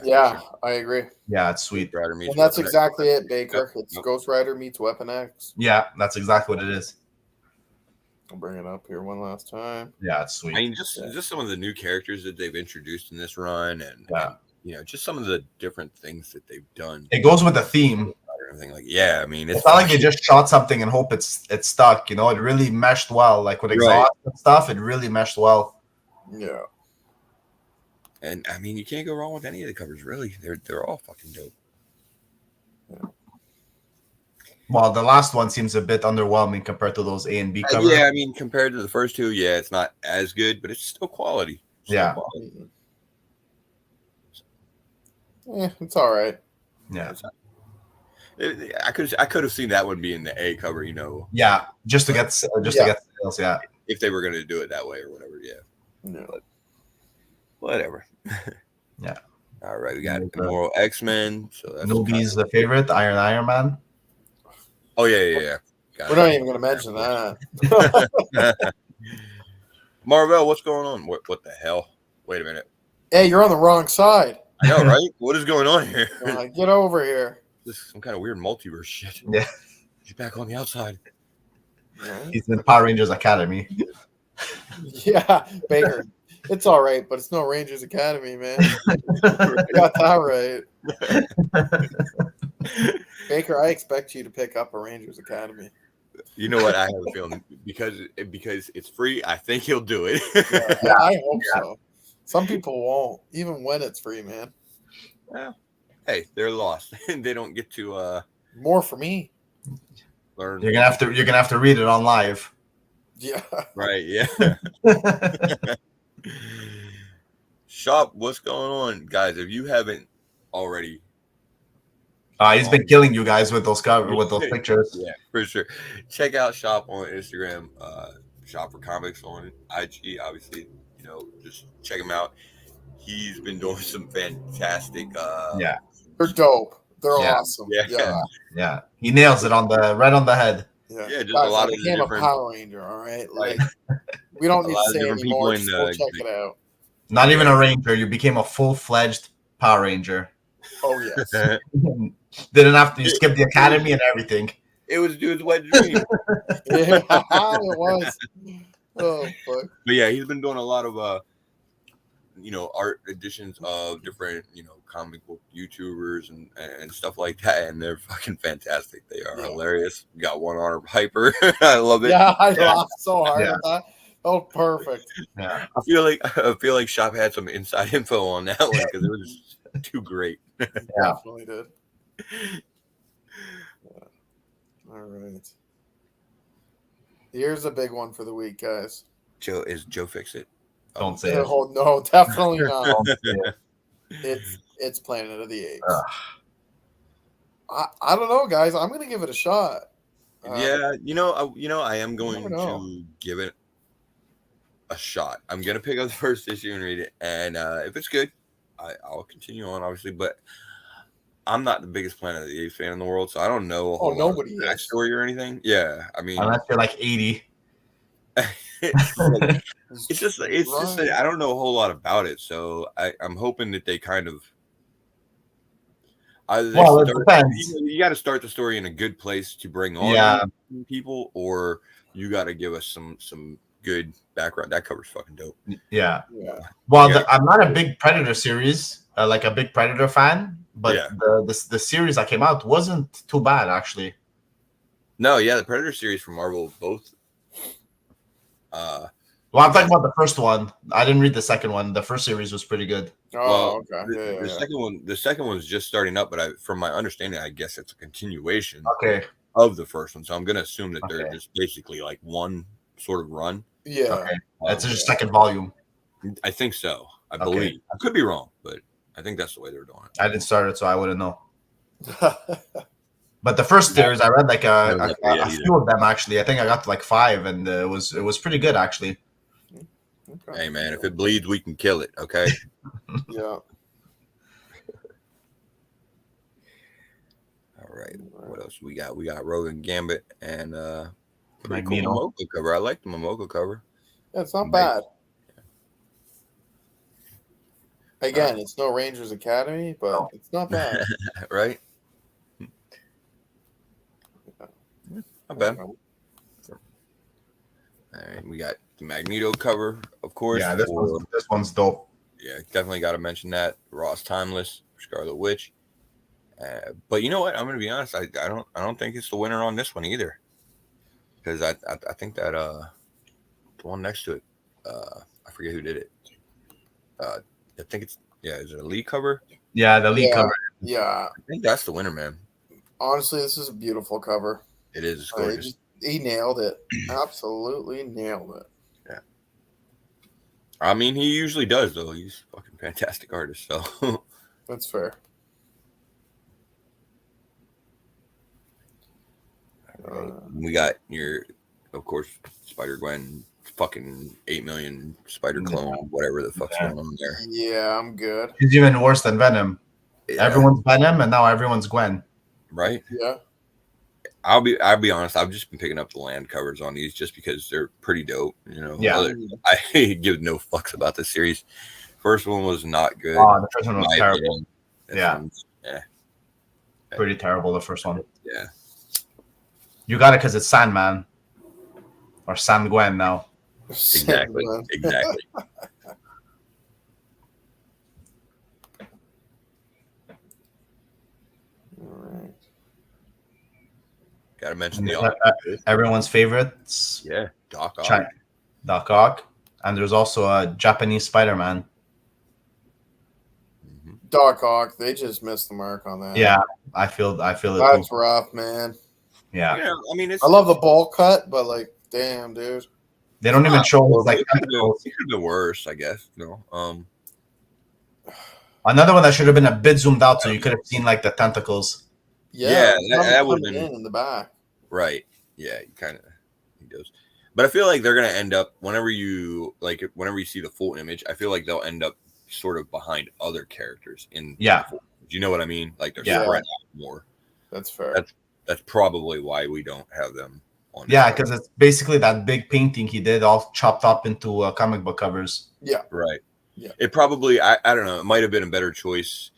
Yeah, sure. I agree.
Yeah, it's sweet.
And that's exactly it, Baker. It's Ghost Rider meets Weapon X.
Yeah, that's exactly what it is.
I'll bring it up here one last time.
Yeah, it's sweet.
I mean, just some of the new characters that they've introduced in this run, and just some of the different things that they've done.
It goes with the theme.
Everything I mean,
it's not like they just shot something and hope it's stuck. It really meshed well. Like with exhaust and stuff, it really meshed well.
Yeah.
And I mean, you can't go wrong with any of the covers. Really, they're all fucking dope.
Yeah.
Well, the last one seems a bit underwhelming compared to those A and B covers.
Yeah, I mean, compared to the first two, it's not as good, but it's still quality.
It's all right.
Yeah.
I could have seen that one being the A cover,
Yeah, just to get sales. Yeah,
if they were going to do it that way or whatever. Yeah.
No.
But whatever.
Yeah.
All right, we got Immoral X-Men. So that's
Newbie's the favorite. Iron Man.
Oh yeah.
We're not even going to mention that.
Marvel, what's going on? What the hell? Wait a minute.
Hey, you're on the wrong side.
I know, right? What is going on here?
Get over here.
This is some kind of weird multiverse shit.
Yeah.
He's back on the outside.
Right.
He's in Power Rangers Academy.
Yeah, Baker. It's all right, but it's no Rangers Academy, man. You got that right. Baker, I expect you to pick up a Rangers Academy.
You know what? I have a feeling because it's free. I think he'll do it.
Yeah, I hope so. Some people won't, even when it's free, man.
Well, hey, they're lost. They don't get to
more for me.
Learn.
You're gonna have to read it on live.
Yeah.
Right. Yeah. Shop, what's going on, guys? If you haven't already,
he's been killing you guys with those pictures.
Yeah, for sure. Check out Shop on Instagram. Shop for Comics on IG. Obviously, just check him out. He's been doing some fantastic.
Yeah,
they're dope. They're awesome.
Yeah. He nails it right on the head.
Yeah, just guys, a lot of
became
different.
A Power Ranger, all right. Like we don't need to say anymore. Just go check it out.
Not even a Ranger. You became a full-fledged Power Ranger.
Oh yes.
Didn't have to. You skipped the academy and everything.
It was dude's wet dream.
Yeah, it was. Oh fuck.
But yeah, he's been doing a lot of art editions of different comic book YouTubers and stuff like that, and they're fucking fantastic. They are hilarious. We got one on Piper. I love it.
Yeah, I laughed so hard at that. Oh, perfect.
Yeah,
I feel like Shop had some inside info on that one because it was too great.
Definitely did. All right. Here's a big one for the week, guys.
Joe Fix It.
Don't say it.
Oh, no, definitely not. It's Planet of the Apes. I don't know, guys. I'm gonna give it a shot.
Yeah, I am going to give it a shot. I'm gonna pick up the first issue and read it, and if it's good, I'll continue on, obviously. But I'm not the biggest Planet of the Apes fan in the world, so I don't know a whole lot of backstory or anything. Yeah, I mean,
unless you're like 80.
it's just that I don't know a whole lot about it, so I'm hoping that they kind of.
It depends.
You got to start the story in a good place to bring on people, or you got to give us some good background. That cover's fucking dope.
Yeah. Well, I'm not a big Predator series, like a big Predator fan, but the series that came out wasn't too bad, actually.
No, the Predator series from Marvel both.
Well, I'm talking about the first one. I didn't read the second one. The first series was pretty good.
Oh, okay.
The second one's just starting up, but from my understanding, I guess it's a continuation
of
the first one. So I'm going to assume that they're just basically like one sort of run.
Yeah.
Okay. That's just second volume.
I think so. I believe. I could be wrong, but I think that's the way they're doing it.
I didn't start it, so I wouldn't know. But the first series, I read like a few of them, actually. I think I got to like 5, and it was pretty good, actually.
Okay.
Hey, man, if it bleeds, we can kill it, okay?
Yeah.
All right. What else we got? We got Rogue and Gambit and pretty cool
Magneto.
Momoka cover. I like the Momoka cover.
Yeah, it's not bad. Again, it's no Rangers Academy, but it's not bad.
Right? Not bad. All right, we got the Magneto cover, of course.
Yeah, this one's dope.
Yeah, definitely got to mention that. Ross Timeless, Scarlet Witch. But you know what? I'm going to be honest. I don't think it's the winner on this one either, because I think that the one next to it, I forget who did it. I think it's is it a lead cover?
Yeah, the lead cover.
Yeah,
I think that's the winner, man.
Honestly, this is a beautiful cover.
It is. It's gorgeous.
He nailed it. Absolutely nailed it.
Yeah. I mean, he usually does, though. He's a fucking fantastic artist. So
that's fair.
We got of course, Spider-Gwen, fucking 8 million spider clone, whatever the fuck's going on there.
Yeah, I'm good.
He's even worse than Venom.
Yeah.
Everyone's Venom, and now everyone's Gwen.
Right?
Yeah.
I'll be honest. I've just been picking up the land covers on these just because they're pretty dope. You know,
Yeah.
I give no fucks about this series. First one was not good.
Oh, the first one was terrible.
Opinion.
Yeah.
Yeah.
Pretty terrible, the first one.
Yeah.
You got it because it's Sandman. Or San Gwen now.
Exactly. Exactly.
Alright.
Got to mention the
everyone's favorites.
Yeah. Doc Ock.
Doc Ock. And there's also a Japanese Spider-Man.
Doc Ock, they just missed the mark on that.
Yeah, I feel it.
That's rough, man.
Yeah.
I mean,
I love the bowl cut, but like, damn, dude.
They don't even show like
it could have been worse, I guess. No.
Another one that should have been a bit zoomed out so you could have seen like the tentacles.
Yeah,
that would have
been in the back.
Right. Yeah, he does. But I feel like they're gonna end up whenever you see the full image, I feel like they'll end up sort of behind other characters in
Yeah.
Do you know what I mean? Like they're spread out more.
That's fair.
That's probably why we don't have them on.
Yeah, because it's basically that big painting he did all chopped up into comic book covers.
Yeah.
Right.
Yeah.
It probably I don't know, it might have been a better choice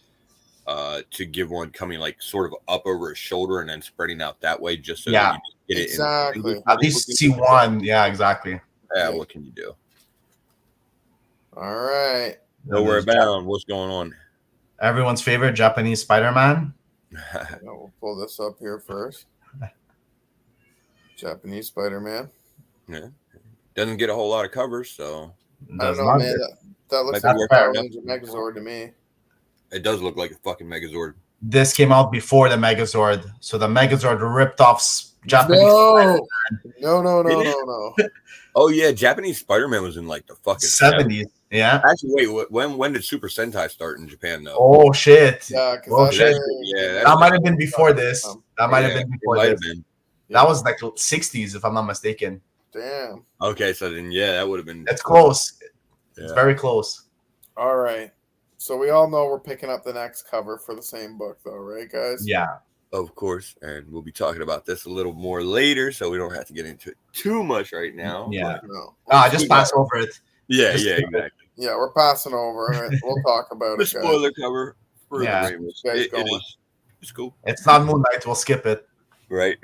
to give one coming like sort of up over his shoulder and then spreading out that way just so that you get
exactly.
it.
At least see one. Yeah, exactly.
Yeah, what can you do?
All right.
Nowhere bound. What's going on?
Everyone's favorite Japanese Spider-Man.
We'll pull this up here first. Japanese Spider-Man.
Yeah. Doesn't get a whole lot of covers, so
I don't know, man. That looks like a Power Ranger Megazord to me.
It does look like a fucking Megazord.
This came out before the Megazord, so the Megazord ripped off Japanese Spider-Man.
No.
Oh yeah, Japanese Spider-Man was in like the fucking
70s. Yeah.
Actually, wait. When did Super Sentai start in Japan though?
Oh shit.
Yeah,
that might have been before this. That might have been before this. That was like 60s, if I'm not mistaken.
Damn.
Okay, so then that would have been.
It's close. It's very close.
All right. So we all know we're picking up the next cover for the same book, though, right, guys?
Yeah.
Of course, and we'll be talking about this a little more later, so we don't have to get into it too much right now.
Yeah.
No.
Just pass over it.
Yeah, exactly.
Yeah, we're passing over it. We'll talk about
the
it. The
spoiler cover. For
it's
cool.
It's not Moonlight. We'll skip it.
Right.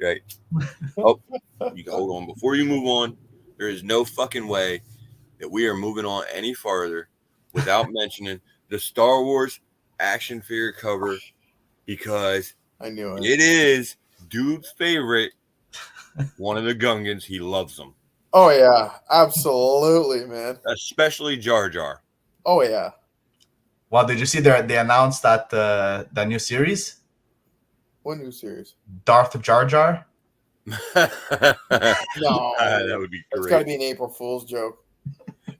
Oh, you can hold on. Before you move on, there is no fucking way that we are moving on any farther without mentioning the Star Wars action figure cover, because
I knew
it is dude's favorite. One of the Gungans, he loves them.
Oh yeah, absolutely, man.
Especially Jar Jar.
Oh yeah.
Well, did you see they announced that the new series?
What new series?
Darth Jar Jar.
No,
that would be great.
It's got to be an April Fool's joke.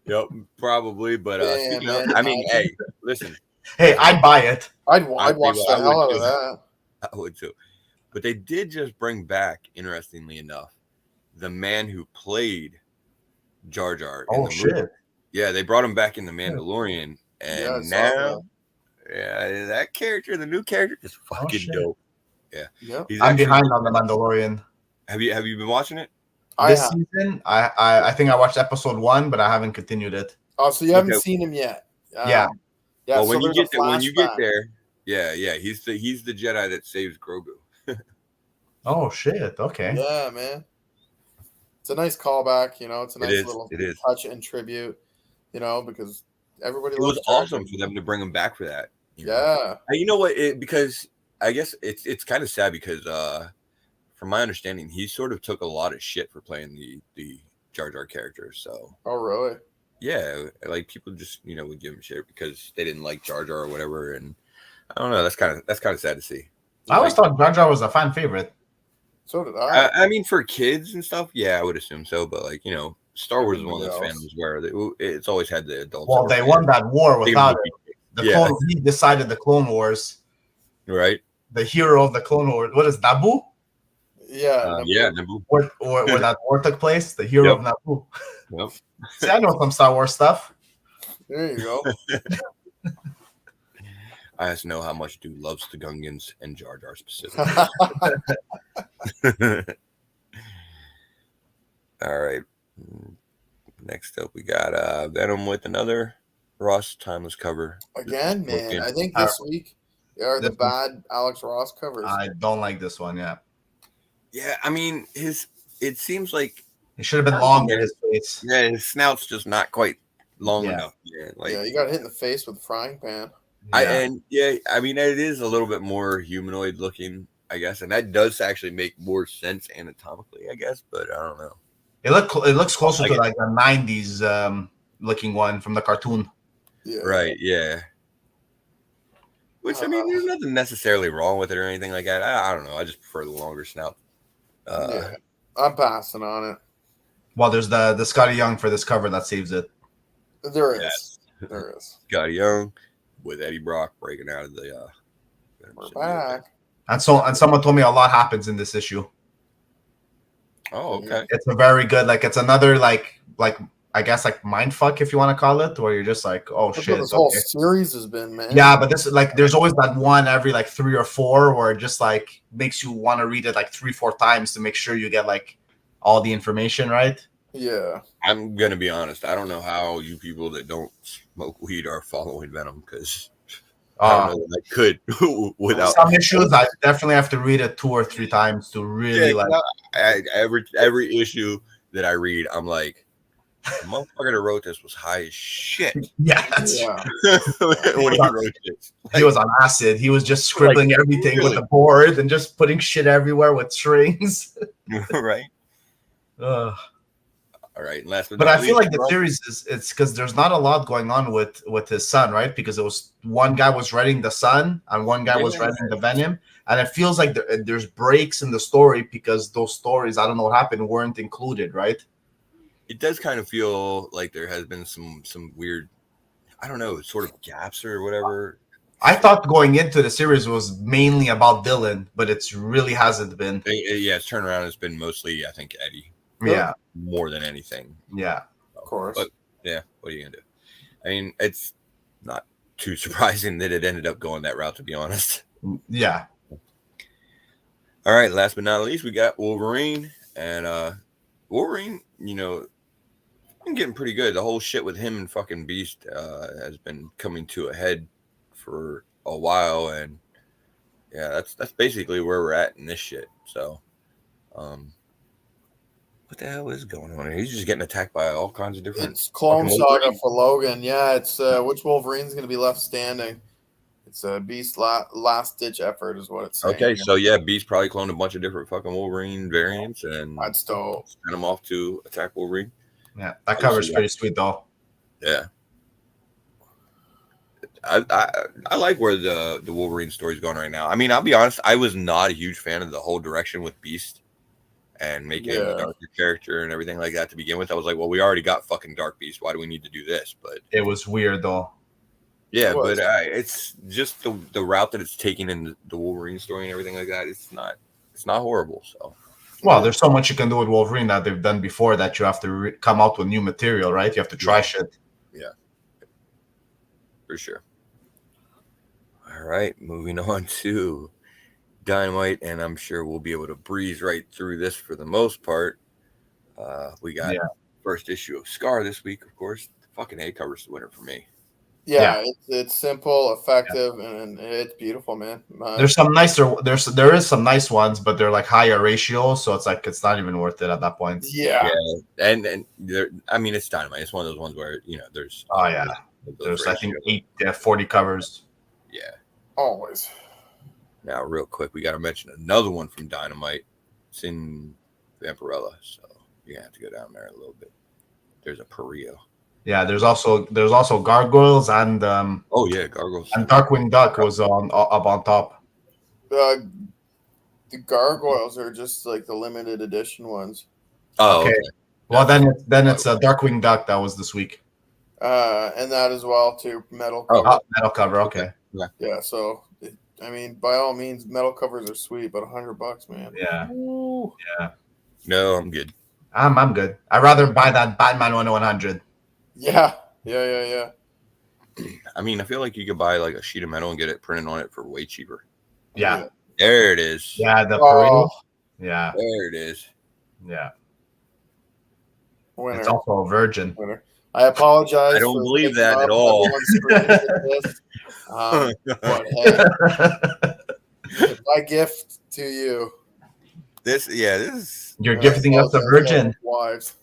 Yep, probably. But
man,
I mean, hey, listen.
Hey, I'd buy it.
I'd watch the hell out of that.
I would too. But they did just bring back, interestingly enough, the man who played Jar Jar.
Oh shit!
Movie. Yeah, they brought him back in the Mandalorian, and that character, the new character, is fucking dope. Yeah.
I'm behind on the Mandalorian.
Have you been watching it?
This season, I think I watched episode 1, but I haven't continued it.
Oh, so you haven't seen him yet?
Yeah.
Yeah.
Well, when you get there, he's the Jedi that saves Grogu.
Oh shit! Okay.
Yeah, man. It's a nice callback, you know. It's a nice little touch and tribute, you know, because everybody.
It was awesome for them to bring him back for that.
Yeah.
And you know what? Because I guess it's kind of sad because, from my understanding, he sort of took a lot of shit for playing the Jar Jar character. So.
Oh really?
Yeah, like people just would give him shit because they didn't like Jar Jar or whatever, and I don't know. That's kind of sad to see.
I always thought Jar Jar was a fan favorite.
So did I.
I mean, for kids and stuff, yeah, I would assume so. But Star Wars is one of those fandoms where it's always had the adults.
Well, they won that war without it. He decided the Clone Wars.
Right.
The hero of the Clone Wars. What is Naboo?
Yeah.
Naboo.
Where that war took place. The hero of Naboo.
Yep.
See, I know some Star Wars stuff.
There you go.
I just know how much dude loves the Gungans and Jar Jar specifically. All right. Next up, we got Venom with another Ross Timeless cover.
Again, man. I think this week are the bad Alex Ross covers.
I don't like this one. Yeah.
Yeah, I mean it seems like
it should have been longer. His face.
Yeah, his snout's just not quite long enough.
Yeah, you got hit in the face with a frying pan.
I mean it is a little bit more humanoid looking, I guess, and that does actually make more sense anatomically, I guess. But I don't know.
It looks closer to like a '90s looking one from the cartoon.
Yeah.
Right. Yeah. Which I mean, there's nothing necessarily wrong with it or anything like that. I don't know. I just prefer the longer snout.
Yeah, I'm passing on it.
Well, there's the Scotty Young for this cover that saves it.
There is. Yes. There is.
Scotty Young with Eddie Brock breaking out of the.
We're back.
And someone told me a lot happens in this issue.
Oh, okay.
It's a very good, like, it's another like I guess like mind fuck, if you want to call it, where you're just like, oh
That's
shit.
What this whole series has been, man.
Yeah, but this is like, there's always that one every like 3 or 4 where it just like makes you want to read it like 3-4 times to make sure you get like all the information right.
Yeah,
I'm gonna be honest. I don't know how you people that don't smoke weed are following Venom, because I don't know that I could without
some issues. I definitely have to read it 2 or 3 times to really
every issue that I read, I'm like, the motherfucker that wrote this was high as shit.
Yeah.
When he wrote this,
he was on acid. He was just scribbling everything with the board and just putting shit everywhere with strings.
Right.
All
right. Last
but I feel like the series it's because there's not a lot going on with his son, right? Because it was one guy was writing the son and one guy was writing the Venom, and it feels like there's breaks in the story because those stories, I don't know what happened, weren't included, right?
It does kind of feel like there has been some weird, I don't know, sort of gaps or whatever.
I thought going into the series was mainly about Dylan, but it's really hasn't been.
Yeah, its turnaround has been mostly, I think, Eddie.
Yeah.
More than anything.
Yeah.
Of course.
But yeah, what are you gonna do? I mean, it's not too surprising that it ended up going that route, to be honest.
Yeah.
All right, last but not least, we got Wolverine. And Wolverine, been getting pretty good. The whole shit with him and fucking Beast has been coming to a head for a while, and yeah, that's basically where we're at in this shit. So, what the hell is going on here? He's just getting attacked by all kinds of different.
It's Clone Saga for Logan. Yeah, it's which Wolverine's going to be left standing. It's a Beast last ditch effort, is what it's saying.
Okay, so yeah, Beast probably cloned a bunch of different fucking Wolverine variants and
I'd still
send them off to attack Wolverine.
Yeah, that cover's pretty sweet though.
Yeah, I like where the Wolverine story's going right now. I mean, I'll be honest, I was not a huge fan of the whole direction with Beast and making him a darker character and everything like that to begin with. I was like, well, we already got fucking Dark Beast. Why do we need to do this? But
it was weird though.
Yeah, but it's just the route that it's taking in the Wolverine story and everything like that. It's not horrible. So,
well, there's so much you can do with Wolverine that they've done before that you have to come out with new material, right? You have to try shit.
Yeah, for sure. All right, moving on to Dynamite, and I'm sure we'll be able to breeze right through this for the most part. We got first issue of Scar this week, of course. The fucking A cover's the winner for me.
Yeah. It's simple, effective, and it's beautiful, man.
There's some nicer. There is some nice ones, but they're like higher ratios, so it's like it's not even worth it at that point.
Yeah.
And I mean, it's Dynamite. It's one of those ones where there's
there's I think 40 covers.
Yeah,
always.
Now, real quick, we got to mention another one from Dynamite. It's in Vampirella, so you're gonna have to go down there a little bit. There's a Perio.
Yeah, there's also Gargoyles and
Gargoyles
and Darkwing Duck was up on top.
The Gargoyles are just like the limited edition ones.
Oh, okay.
Well, then it's a Darkwing Duck that was this week.
And that as well too. Metal
cover. Metal cover. Okay.
Yeah. So I mean, by all means, metal covers are sweet, but $100, man.
Yeah.
Ooh.
Yeah.
No, I'm good.
I'm good. I'd rather buy that Batman 100.
Yeah.
I mean, I feel like you could buy like a sheet of metal and get it printed on it for way cheaper.
Yeah.
There it is.
Yeah, the Perio. Yeah.
There it is.
Yeah.
Winner.
It's also a virgin.
Winner. I apologize.
I don't
for
believe
taking
that
up
at all.
everyone's screen with this. But hey, my gift to you.
This is
You're
And I
gifting us a
apologize to
virgin.
everyone's wives.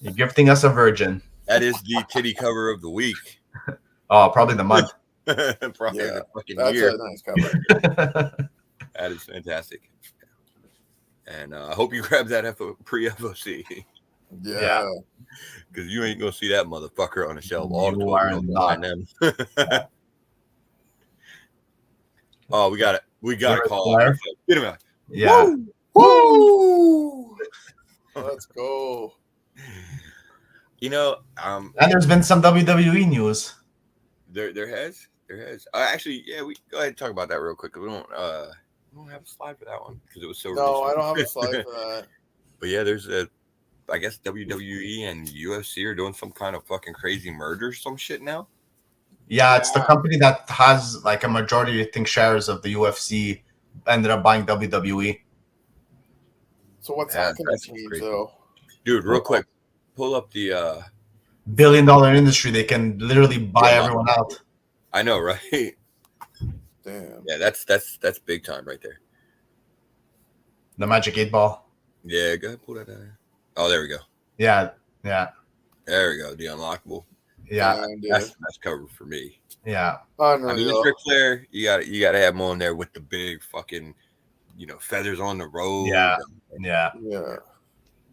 You're gifting us a virgin.
that is the titty cover of the week.
Oh, probably the month.
Probably
Yeah,
the fucking
that's
year.
a nice cover.
That is fantastic. And I hope you grab that pre-FOC.
Yeah.
Because you ain't going to see that motherfucker on the shelf. All
You are
12-year-olds
not.
behind them. Oh, we got it. We got to call
Flair?
it. Get him out.
Yeah.
Woo! Let's go.
You know,
And there's been some WWE news.
there has. Actually, yeah, we go ahead and talk about that real quick. We don't have a slide for that one because it was so
No,
recent.
I don't have a slide for that.
But yeah, I guess WWE and UFC are doing some kind of fucking crazy merger or some shit now.
Yeah, it's the company that has like a majority, I think, shares of the UFC ended up buying WWE.
So what's that going to change,
crazy.
though?
Dude, real quick, pull up the
$1 billion industry. They can literally buy everyone out.
I know, right?
Damn.
Yeah, that's big time right there.
The Magic 8 Ball.
Yeah, go ahead, pull that down. Oh, there we go.
Yeah.
There we go. The unlockable.
Yeah.
That's covered for me.
Yeah.
Unreal.
I mean, the Ric Flair, you gotta have him on there with the big fucking, feathers on the road.
Yeah.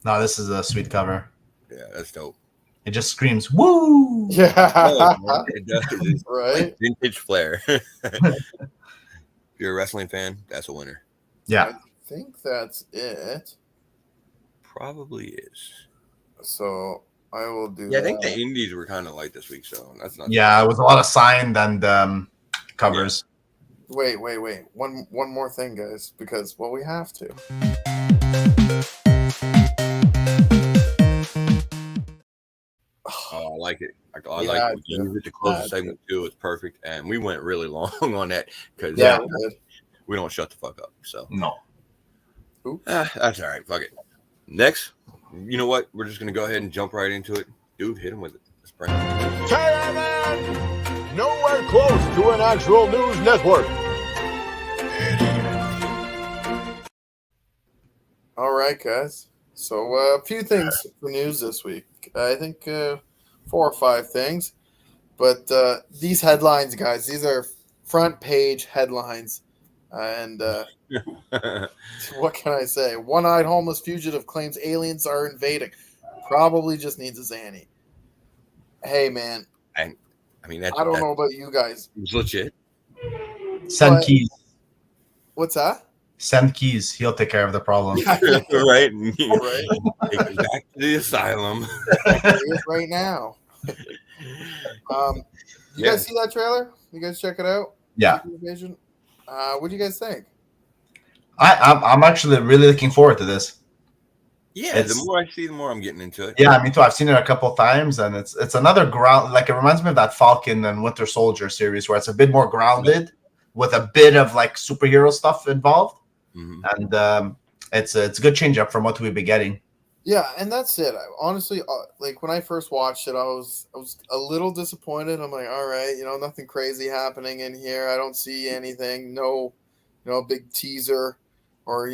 No, this is a sweet cover.
Yeah, that's dope.
It just screams, woo!
Yeah.
It does. It's
Right?
like vintage Flair. If you're a wrestling fan, that's a winner.
Yeah.
I think that's it.
Probably is.
So I will do
Yeah,
that.
I think the indies were kind of light this week, so that's not.
Yeah, it was a lot of signed and covers.
Wait. One more thing, guys, because we have to.
Oh, I like it. I
We
like
had
it. You use it to close the
Had
segment too. It's perfect, and we went really long on that because
Yeah,
we don't shut the fuck up. So
No.
that's all right. Fuck it. Next, you know what? We're just gonna go ahead and jump right into it, dude. Hit him with it. Let's bring it.
Thailand, nowhere close to an actual news network.
All right, guys. So a few things for news this week. I think 4 or 5 things. But these headlines, guys, these are front page headlines. And what can I say? One-eyed homeless fugitive claims aliens are invading. Probably just needs a Zanny. Hey, man.
I mean, I
don't know about you guys.
It's legit.
Send keys.
What's that?
Send keys. He'll take care of the problem.
Right?
Right.
Take him back to the asylum.
There he is right now. You guys see that trailer? You guys check it out?
Yeah.
What do you guys think?
I'm actually really looking forward to this.
Yeah, the more I see, the more I'm getting into it.
Yeah, me too. I've seen it a couple times, and it's another ground. Like, it reminds me of that Falcon and Winter Soldier series, where it's a bit more grounded with a bit of like superhero stuff involved, and it's a good change up from what we've been getting.
Yeah, and that's it. Honestly, like when I first watched it, I was a little disappointed. I'm like, all right, nothing crazy happening in here. I don't see anything. No, big teaser or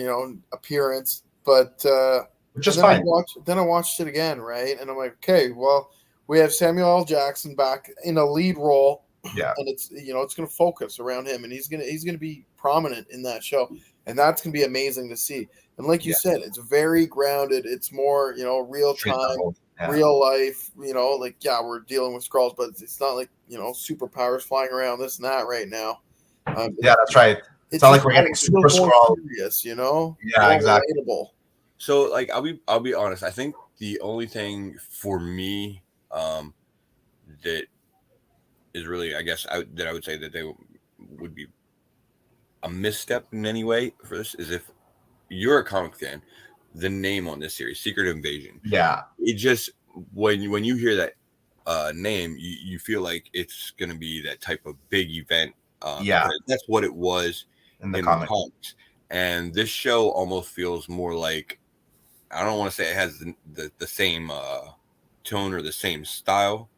appearance, but.
Which is fine.
Then I watched it again, right? And I'm like, okay, well, we have Samuel L. Jackson back in a lead role.
Yeah.
And it's it's gonna focus around him, and he's gonna be prominent in that show. And that's gonna be amazing to see. And like you said, it's very grounded, it's more, real time, real life, we're dealing with Skrulls, but it's not like, superpowers flying around, this and that right now.
Yeah, that's right. It's not like we're getting super Skrull.
Serious, Yeah,
exactly.
Relatable.
So, like, I'll be honest. I think the only thing for me that is really, I guess, that I would say that they would be a misstep in any way for this is if you're a comic fan, the name on this series, Secret Invasion.
Yeah.
It just when you hear that name, you feel like it's gonna be that type of big event.
Yeah.
That's what it was
in the comics.
And this show almost feels more like, I don't want to say it has the same tone or the same style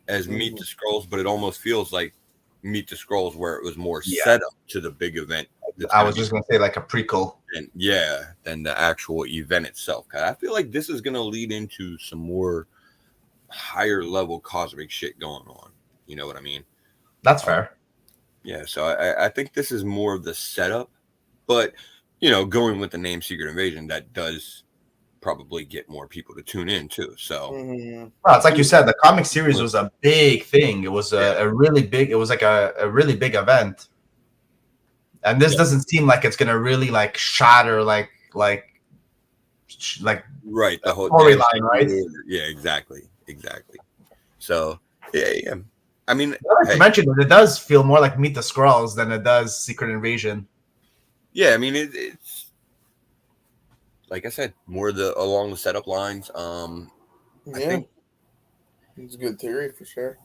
as Meet the Scrolls, but it almost feels like Meet the Scrolls, where it was more set up to the big event.
I was just going to say like a prequel.
And than the actual event itself. I feel like this is going to lead into some more higher level cosmic shit going on. You know what I mean?
That's fair.
Yeah, so I think this is more of the setup, but going with the name Secret Invasion, that does probably get more people to tune in too. So
well, it's like you said, the comic series was a big thing. It was a really big. It was like a really big event, and this doesn't seem like it's gonna really like shatter like
right the whole
storyline, right?
Yeah, exactly. So yeah. I mean,
you mentioned it does feel more like Meet the Skrulls than it does Secret Invasion.
Yeah, I mean it's like I said, more along the setup lines. I think
it's a good theory for sure.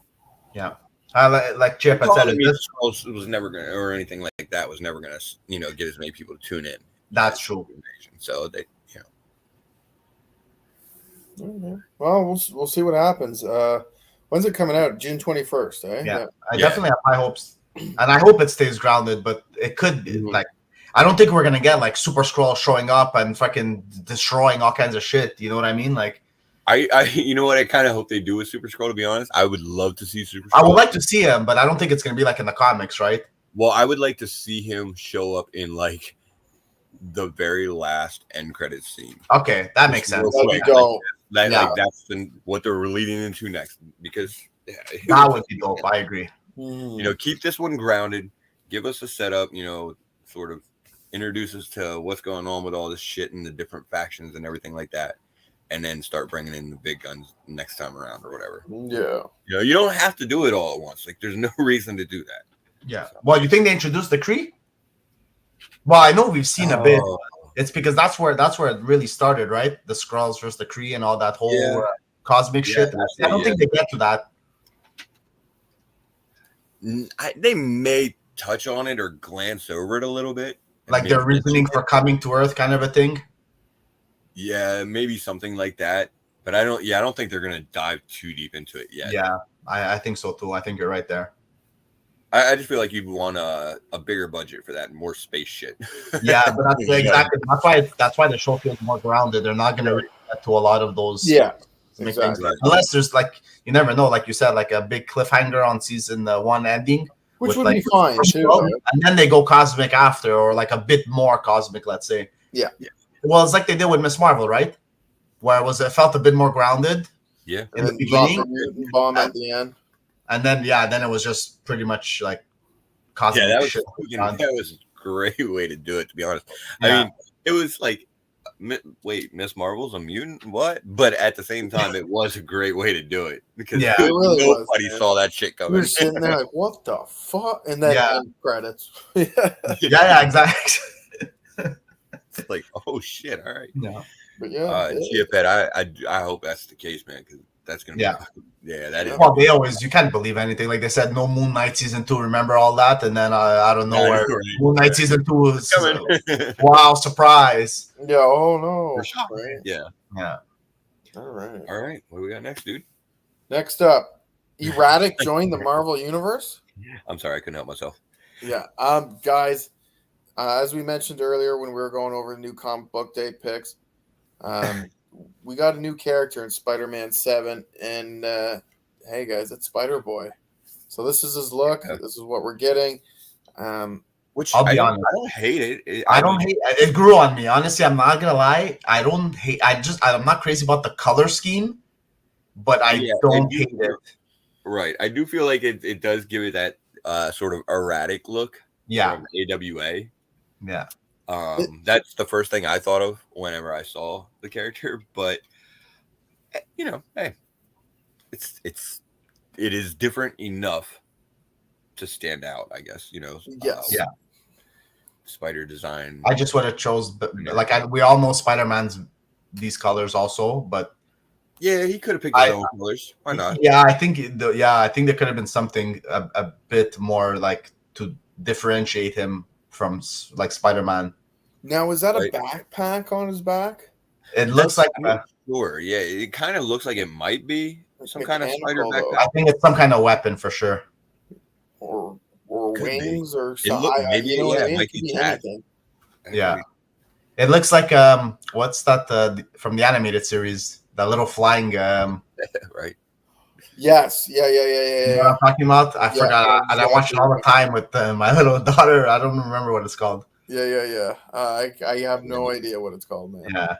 Yeah, like Chip had said,
Meet the Skrulls was never gonna, or anything like that was never gonna, get as many people to tune in.
That's true.
So they,
Well, we'll see what happens. When's it coming out? June 21st, eh?
Yeah. I definitely have high hopes. And I hope it stays grounded, but it could be like, I don't think we're going to get like Super Skrull showing up and fucking destroying all kinds of shit. You know what I mean? Like,
you know what I kind of hope they do with Super Skrull, to be honest. I would love to see Super Skrull.
I would like to see him, but I don't think it's going to be like in the comics, right?
Well, I would like to see him show up in like the very last end credits scene.
Okay, that makes sense.
There we go.
Like that's what they're leading into next, because
that would be dope. I agree.
Keep this one grounded, give us a setup, sort of introduce us to what's going on with all this shit and the different factions and everything like that, and then start bringing in the big guns next time around or whatever.
Yeah.
You don't have to do it all at once. Like, there's no reason to do that.
Yeah. Well, you think they introduced the Kree? Well, I know we've seen a bit. It's because that's where it really started, right? The Skrulls versus the Kree and all that whole cosmic shit. I don't think they get to that.
They may touch on it or glance over it a little bit.
Like their reasoning for coming to Earth kind of a thing?
Yeah, maybe something like that. But I don't think they're going to dive too deep into it yet.
Yeah, I think so too. I think you're right there.
I just feel like you'd want a bigger budget for that, more space shit.
Yeah, but that's exactly that's why the show feels more grounded. They're not going to get to a lot of those.
Yeah,
exactly. Unless there's like, you never know, like you said, like a big cliffhanger on season 1 ending,
which would be fine too.
And then they go cosmic after, or like a bit more cosmic, let's say.
Yeah.
Well, it's like they did with Miss Marvel, right? Where it felt a bit more grounded.
Yeah.
In the beginning,
the mutant bomb at the end.
And then it was just pretty much like cosmic shit.
That was a great way to do it, to be honest. Yeah. I mean, it was like, wait, Miss Marvel's a mutant? What? But at the same time, it was a great way to do it, because nobody saw that shit coming.
You're sitting there like, what the fuck? And then end credits.
yeah, exactly.
It's like, oh shit, all right.
Yeah.
But
I hope that's the case, man, because that's gonna be that is.
Well, you can't believe anything. Like they said, no Moon Knight season 2. Remember all that, and then I don't know where Moon Knight season 2 is. Wow, surprise!
Yeah. Oh no.
Right? Yeah.
All right.
What do we got next, dude?
Next up, Erratic joined the Marvel Universe.
I'm sorry, I couldn't help myself.
Yeah. Guys, as we mentioned earlier when we were going over new comic book day picks, we got a new character in Spider-Man 7, and hey guys, it's Spider-Boy. So this is his look. This is what we're getting.
Which I'll be honest,
I don't hate it.
I don't hate it. It grew on me. Honestly, I'm not gonna lie. I don't hate. I'm not crazy about the color scheme, but I don't hate it.
Right. I do feel like it does give it that sort of erratic look.
Yeah.
From AWA.
Yeah.
That's the first thing I thought of whenever I saw the character, but hey, it is different enough to stand out, I guess.
Yes.
Spider design.
I just would have chose, we all know Spider-Man's these colors also, but
yeah, he could have picked his own colors. Why not?
Yeah, I think there could have been something a bit more like to differentiate him from like Spider-Man.
Now, is that
Right.
a backpack on his back?
It looks like
I'm not sure. Yeah, it kind of looks like it might be some kind of spider
Mechanical, though.
backpack.
I think it's some kind of weapon for sure.
Or
Could be.
wings or
It
something.
look maybe
You know what I mean?
it
It
might
could
be
be
tagged.
anything.
Yeah. It looks like what's that from the animated series? That little flying
Right.
Yes. Yeah.
you know what I'm talking about? I forgot, and I watched it all the time with my little daughter. I don't remember what it's called.
Yeah. I have no idea what it's called, man.
Yeah.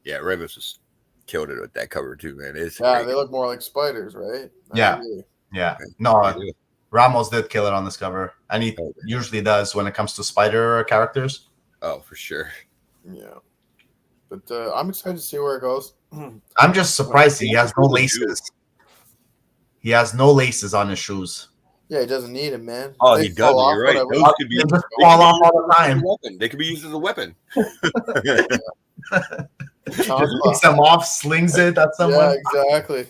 Yeah, Remus just killed it with that cover too, man. It's
Yeah,
great.
they look more like spiders, right?
Yeah. Yeah. No,
They do.
Ramos did kill it on this cover, and he
Okay.
usually does when it comes to spider characters.
Oh, for sure.
Yeah. But I'm excited to see where it goes.
I'm just surprised he has no laces. He has no laces on his shoes.
Yeah, he doesn't need it, man.
Oh,
They
he
fall
doesn't.
off,
You're right.
whatever.
Those could be
They just
they
fall
could be
off all
used
the
as a
time.
weapon. They could be used as a weapon.
He just takes them off, slings it at someone.
Yeah, exactly.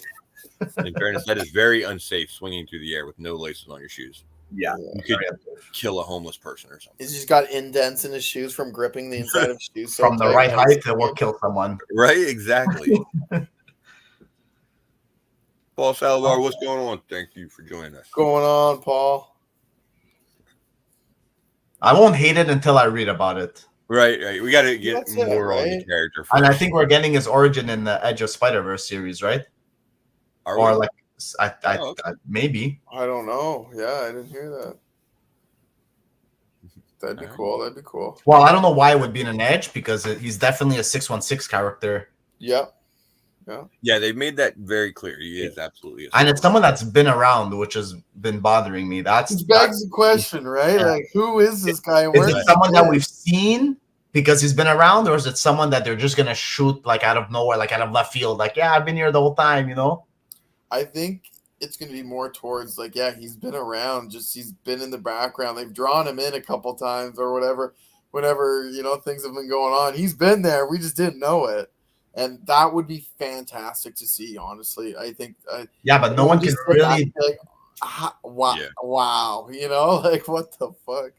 In fairness, that is very unsafe swinging through the air with no laces on your shoes.
Yeah.
You could kill a homeless person or something.
He's just got indents in his shoes from gripping the inside of his shoes.
From the
tight,
right
man.
height, it will kill someone.
Right? Exactly. Paul Salazar, what's going on? Thank you for joining us.
What's going on, Paul?
I won't hate it until I read about it.
Right. We got to get
That's it,
more on the
right?
character first.
And I think we're getting his origin in the Edge of Spider-Verse series, right?
Are
Or
we?
like,
Oh, okay.
maybe.
I don't know. Yeah, I didn't hear that. That'd be cool. That'd be cool.
Well, I don't know why it would be in an Edge because he's definitely a 616 character.
Yep.
Yeah, they've made that very clear. He is absolutely.
And it's someone that's been around, which has been bothering me.
It begs the question, right?
Yeah.
Like, who is this guy?
Is it someone that we've seen because he's been around, or is it someone that they're just gonna shoot like out of nowhere, like out of left field? Like, yeah, I've been here the whole time, you know?
I think it's going to be more towards like, yeah, he's been around, just he's been in the background. They've drawn him in a couple times or whatever, whenever, things have been going on. He's been there. We just didn't know it. And that would be fantastic to see, honestly. I think.
Yeah, but no one can really.
Like, wow.
Yeah.
Wow. Like, what the fuck?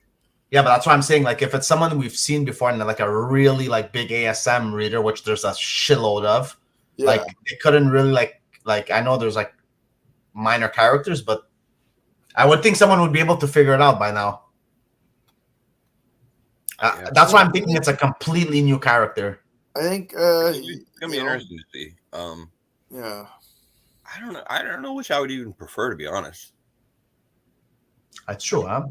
Yeah, but that's what I'm saying. Like, if it's someone we've seen before and like a really like big ASM reader, which there's a shitload of,
Yeah.
like they couldn't really like I know there's like minor characters, but I would think someone would be able to figure it out by now. That's why I'm thinking it's a completely new character.
I think
It's gonna be interesting to see.
Yeah.
I don't know which I would even prefer, to be honest.
That's true, huh?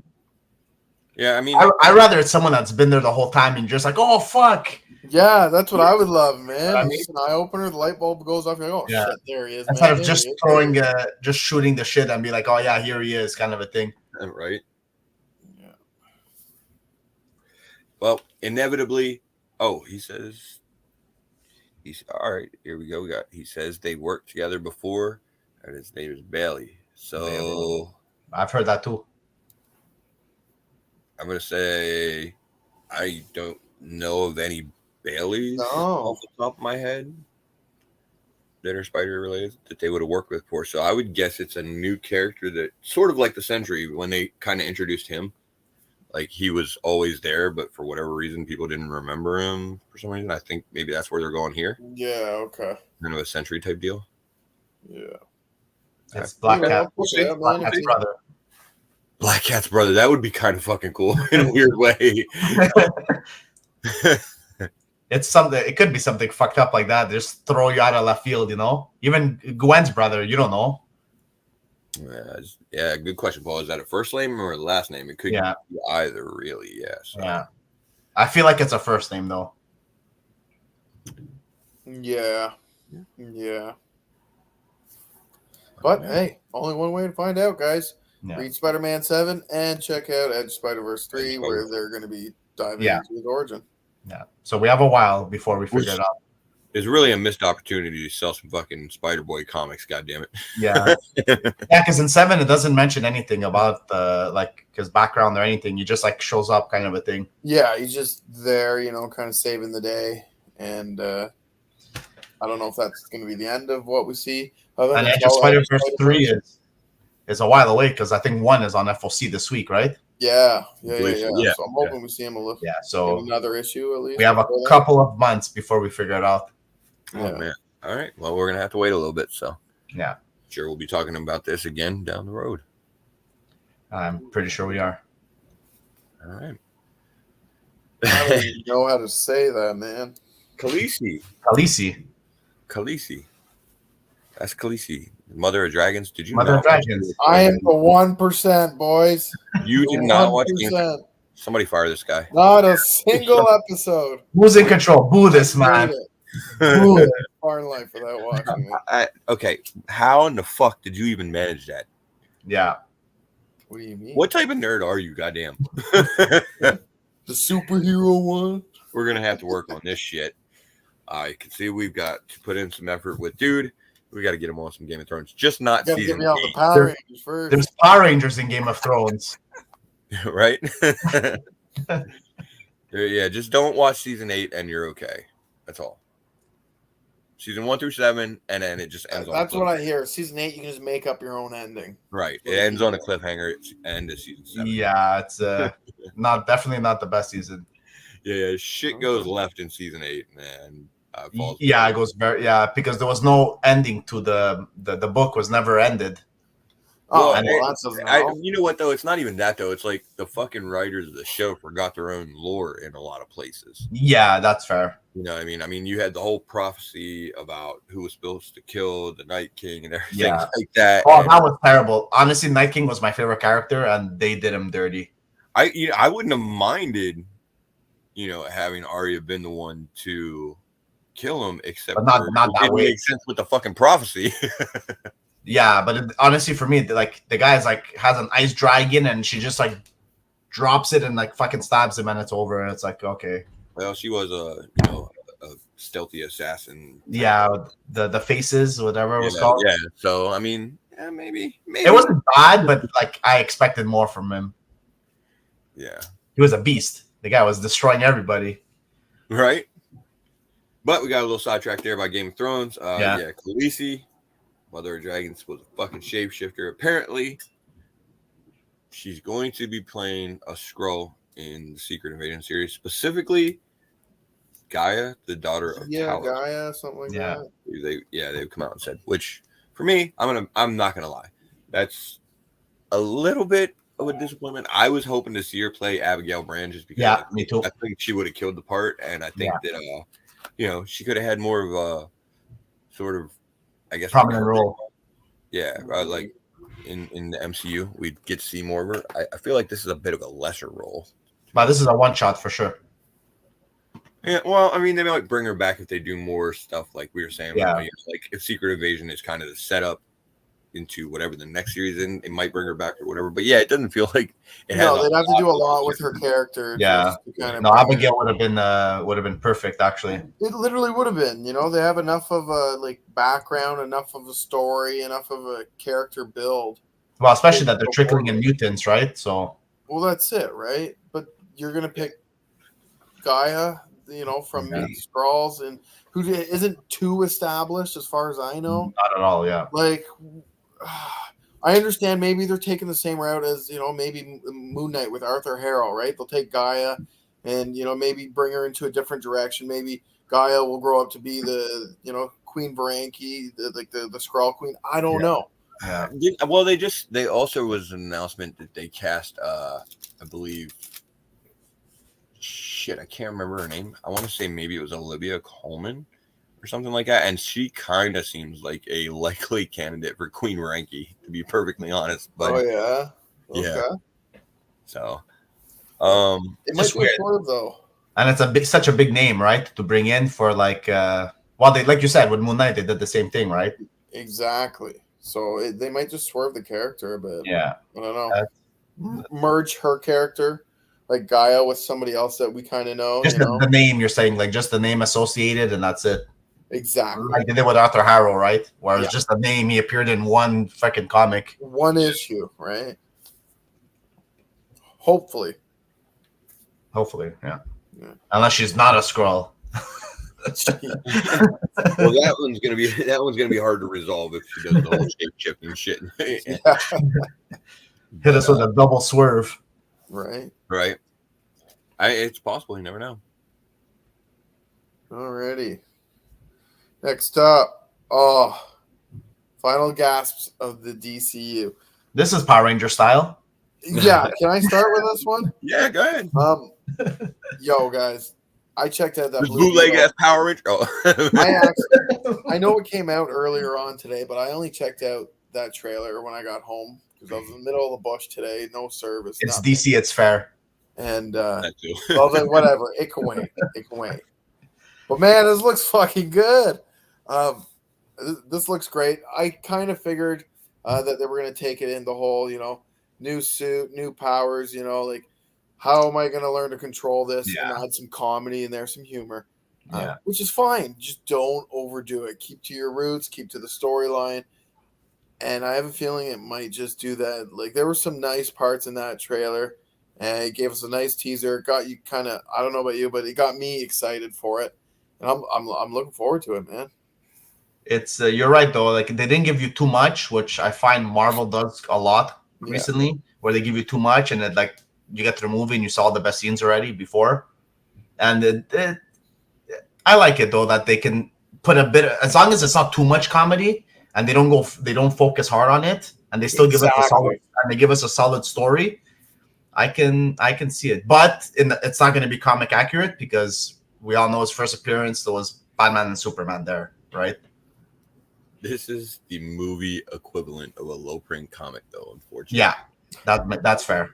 Yeah, I mean,
I rather it's someone that's been there the whole time and just like, oh fuck.
Yeah, that's what I would love, man.
I mean-
Just an eye opener, the light bulb goes off, you're like, oh
Yeah.
shit, there he is.
Instead
man.
of just
There he is.
throwing, just shooting the shit and be like, oh yeah, here he is, kind of a thing.
right?
Yeah.
Well, inevitably, he says he's all right. Here we go. He says they worked together before, and his name is Bailey. So
Bailey. I've heard that too.
I'm gonna say I don't know of any Baileys
No.
off the top of my head that are spider related that they would have worked with before. So I would guess it's a new character that sort of like the Sentry when they kind of introduced him. Like he was always there, but for whatever reason, people didn't remember him for some reason. I think maybe that's where they're going here.
Yeah, okay.
Kind of a Sentry type deal.
Yeah.
It's Black
Yeah,
Cat.
we'll see. Yeah,
Black
man,
Cat's
if he-
brother.
Black Cat's brother. That would be kind of fucking cool in a weird way.
It's something. It could be something fucked up like that. Just throw you out of left field, you know. Even Gwen's brother, you don't know.
Yeah, good question, Paul. Is that a first name or a last name? It could be either, really. Yeah. So.
Yeah, I feel like it's a first name though.
Yeah. But hey, only one way to find out, guys.
Yeah.
Read Spider-Man 7 and check out Edge Spider-Verse 3, where they're going to be diving into his origin.
Yeah. So we have a while before we figure it out.
It's really a missed opportunity to sell some fucking Spider-Boy comics. God damn it.
Yeah. Yeah, because in 7 it doesn't mention anything about his background or anything. He just like shows up, kind of a thing.
Yeah, he's just there, kind of saving the day. And I don't know if that's going to be the end of what we see.
And Edge of Spider-Verse 3 is a while away because I think 1 is on FOC this week, right?
Yeah.
believe so.
So
Yeah.
I'm hoping we see him in
So
another issue at least.
we have a
before that.
couple of months before we figure it out.
Oh man. All right. Well, we're gonna have to wait a little bit. So
Yeah,
sure, we'll be talking about this again down the road.
I'm pretty sure we are.
All right.
I don't even know how to say that, man.
Khaleesi. That's Khaleesi, mother of dragons. Did you
Mother
not
of Dragons.
I am the 1%, boys.
You did not watch
1%.
Somebody fire this guy.
Not a single episode.
Who's in control? Boo this man.
Boo it. Far in life without watching it.
Okay, how in the fuck did you even manage that?
Yeah.
What do you mean?
What type of nerd are you? Goddamn.
The superhero one?
We're gonna have to work on this shit. I can see we've got to put in some effort with dude. We got to get him on some Game of Thrones. Just not
Gotta
season
get me out the
8,
Power Rangers first.
There's Power Rangers in Game of Thrones.
right? Yeah, just don't watch season 8 and you're okay. That's all. Season 1 through 7, and then it just ends.
That's what I hear. Season 8, you can just make up your own ending.
Right. It ends on a cliffhanger. It's end of season 7.
Yeah, it's definitely not the best season.
Yeah, shit goes left in season 8, man.
It goes because there was no ending to the book was never ended.
Oh,
well, you know what though? It's not even that though. It's like the fucking writers of the show forgot their own lore in a lot of places.
Yeah, that's fair.
You know what I mean? I mean, you had the whole prophecy about who was supposed to kill the Night King and everything like that.
Oh, that was terrible. Honestly, Night King was my favorite character, and they did him dirty.
I wouldn't have minded, having Arya been the one to kill him, except
but not that way.
Makes sense with the fucking prophecy.
Yeah, but honestly, for me, like the guy's like has an ice dragon, and she just like drops it and like fucking stabs him, and it's over. And it's like, okay.
Well, she was a stealthy assassin.
Yeah, the faces, whatever it was called.
Yeah. So I mean, maybe
it wasn't bad, but like I expected more from him.
Yeah,
he was a beast. The guy was destroying everybody.
Right. But we got a little sidetracked there by Game of Thrones. Khaleesi, Mother of Dragons, was a fucking shapeshifter. Apparently, she's going to be playing a Skrull in the Secret Invasion series, specifically Gaia, the daughter of Talos.
Gaia, something like that.
They've come out and said, which for me, I'm not gonna lie, that's a little bit of a disappointment. I was hoping to see her play Abigail Brand just because
me too.
I think she would have killed the part, and I think that she could have had more of a sort of, I guess,
prominent role.
Yeah, like in the MCU, we'd get to see more of her. I feel like this is a bit of a lesser role.
But this is a one shot for sure.
Yeah, well, I mean, they might bring her back if they do more stuff, like we were saying.
Yeah.
Like if Secret Invasion is kind of the setup into whatever the next series is, it might bring her back or whatever. But yeah, it doesn't feel like it has.
No, they'd have to do a lot with her character.
Yeah, Abigail would have been perfect actually.
It literally would have been. They have enough of a background, enough of a story, enough of a character build.
Well, especially that they're trickling in mutants, right? So.
Well, that's it, right? But you're gonna pick Gaia, from Skrulls, and who isn't too established as far as I know.
Not at all, yeah.
Like, I understand maybe they're taking the same route as maybe Moon Knight with Arthur Harrow, right? They'll take Gaia and maybe bring her into a different direction. Maybe Gaia will grow up to be the Queen Varanki, the Skrull Queen. I don't know.
Yeah.
Well, they also was an announcement that they cast, I believe. Shit, I can't remember her name. I want to say maybe it was Olivia Colman or something like that, and she kind of seems like a likely candidate for Queen Varanki, to be perfectly honest. But
yeah.
So,
it might be short though,
and it's such a big name, right? To bring in for they like you said with Moon Knight, they did the same thing, right?
Exactly. So they might just swerve the character a bit.
Yeah,
I don't know. Merge her character. Like Gaia with somebody else that we kind of know.
Just the name you're saying, like just the name associated, and that's it.
Exactly.
Like they did with Arthur Harrow, right? Where it's just a name. He appeared in one freaking comic.
One issue, right? Hopefully,
yeah. Unless she's not a Skrull.
Well, that one's gonna be hard to resolve if she does the whole shape shifting shit.
Hit us with a double swerve.
Right.
Right. It's possible. You never know.
Alrighty. Next up, final gasps of the DCU.
This is Power Ranger style.
Yeah, can I start with this one?
Yeah, go ahead.
Yo, guys, I checked out that
This
Blue
bootleg
Beetle.
ass Power Ranger. Oh.
I know it came out earlier on today, but I only checked out that trailer when I got home because I was in the middle of the bush today, no service.
It's
nothing.
DC. It's fair.
And
That too.
so I was like, whatever, it can wait. It can wait. But man, this looks fucking good. This looks great. I kind of figured that they were going to take it in the whole, new suit, new powers, like how am I going to learn to control this and add some comedy in there, some humor, which is fine. Just don't overdo it. Keep to your roots, keep to the storyline. And I have a feeling it might just do that. Like there were some nice parts in that trailer and it gave us a nice teaser. It got you kind of, I don't know about you, but it got me excited for it. And I'm looking forward to it, man.
It's you're right though. Like they didn't give you too much, which I find Marvel does a lot recently, where they give you too much and it like you get to the movie and you saw the best scenes already before. And I like it though that they can put a bit, as long as it's not too much comedy and they don't focus hard on it, and they still give us a solid story. I can see it, but it's not going to be comic accurate because we all know his first appearance there was Batman and Superman there, right?
This is the movie equivalent of a low print comic, though. Unfortunately,
yeah, that's fair.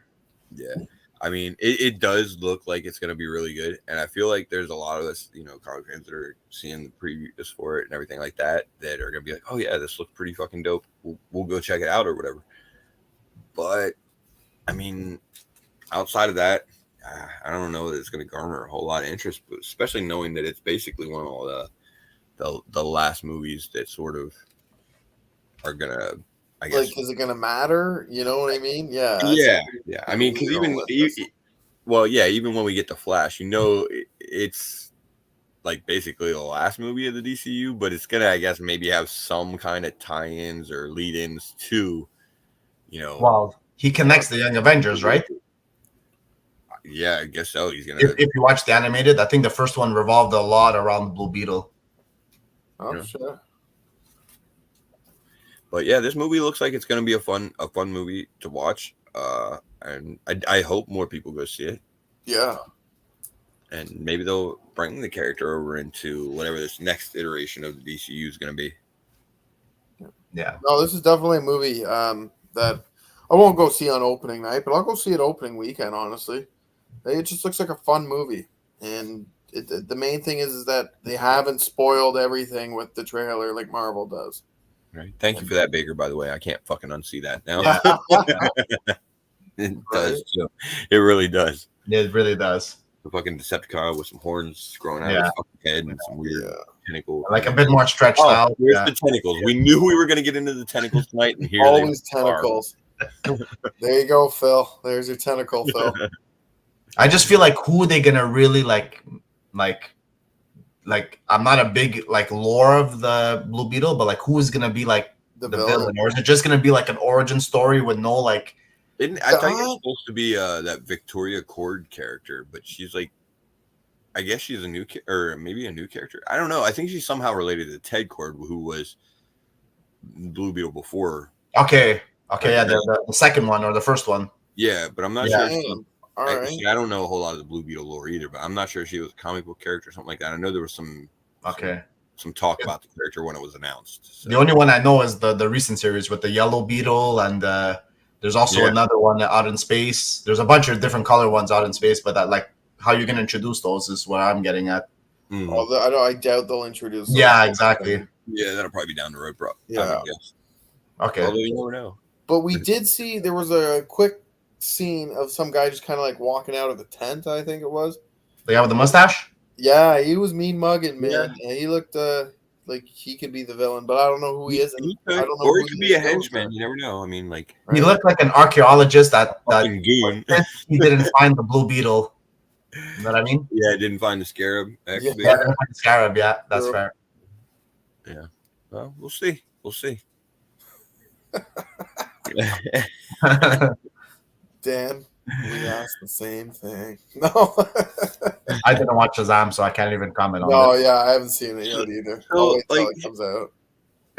Yeah, I mean, it does look like it's going to be really good, and I feel like there's a lot of us, comic fans that are seeing the previews for it and everything like that are going to be like, oh yeah, this looks pretty fucking dope. We'll go check it out or whatever. But I mean, outside of that, I don't know that it's going to garner a whole lot of interest, but especially knowing that it's basically one of the last movies that sort of are going to, I guess.
Like, is it going to matter? You know what I mean? Yeah.
Yeah. I mean, because even when we get to Flash, it's like basically the last movie of the DCU, but it's going to, I guess, maybe have some kind of tie-ins or lead-ins to,
Well, he connects the Young Avengers, right?
Yeah, I guess so. He's gonna.
If you watch the animated, I think the first one revolved a lot around Blue Beetle.
Oh, sure.
But yeah, this movie looks like it's gonna be a fun movie to watch. And I hope more people go see it.
Yeah.
And maybe they'll bring the character over into whatever this next iteration of the DCU is gonna be.
Yeah.
No, this is definitely a movie that I won't go see on opening night, but I'll go see it opening weekend. Honestly. It just looks like a fun movie, and the main thing is that they haven't spoiled everything with the trailer like Marvel does.
Right. Thank you for that, Baker. By the way, I can't fucking unsee that now.
Yeah.
It does. Too. It really does.
It really does.
The fucking Decepticon with some horns growing out of his fucking head and some weird tentacles.
Like a bit more stretched out.
Here's the tentacles. We knew we were going to get into the tentacles tonight, and here
always tentacles. There you go, Phil. There's your tentacle, Phil.
I just feel like who are they gonna really like I'm not a big lore of the Blue Beetle, but who is gonna be the villain, or is it just gonna be an origin story with no
I thought you were supposed to be that Victoria Cord character, but she's I guess she's a new or maybe a new character. I don't know. I think she's somehow related to Ted Cord, who was Blue Beetle before.
Okay, yeah, the second one or the first one.
Yeah, but I'm not sure.
I
don't know a whole lot of the Blue Beetle lore either, but I'm not sure if she was a comic book character or something like that. I know there was some talk about the character when it was announced. So.
The only one I know is the recent series with the Yellow Beetle, and there's also another one out in space. There's a bunch of different color ones out in space, but how you're gonna introduce those is what I'm getting at.
I doubt they'll introduce those.
Yeah, exactly.
Yeah, that'll probably be down the road, bro.
Yeah.
Okay.
Although you never know.
But we did see there was a quick scene of some guy just kind of walking out of the tent, I think it was.
The guy with the mustache?
Yeah, he was mean mugging, man. Yeah. And he looked like he could be the villain, but I don't know who he is.
I don't know, or he could be a henchman. You never know. I mean,
he looked like an archaeologist that
goon.
He didn't find the Blue Beetle. You know what I mean?
Yeah, didn't find the scarab.
Didn't find the scarab. Yeah, that's fair.
Yeah. Well, we'll see.
Dan, We asked the same thing. No.
I didn't watch Shazam, so I can't even comment on
No,
it.
yeah, I haven't seen it yet either.
So,
I'll wait till
like-
it comes out.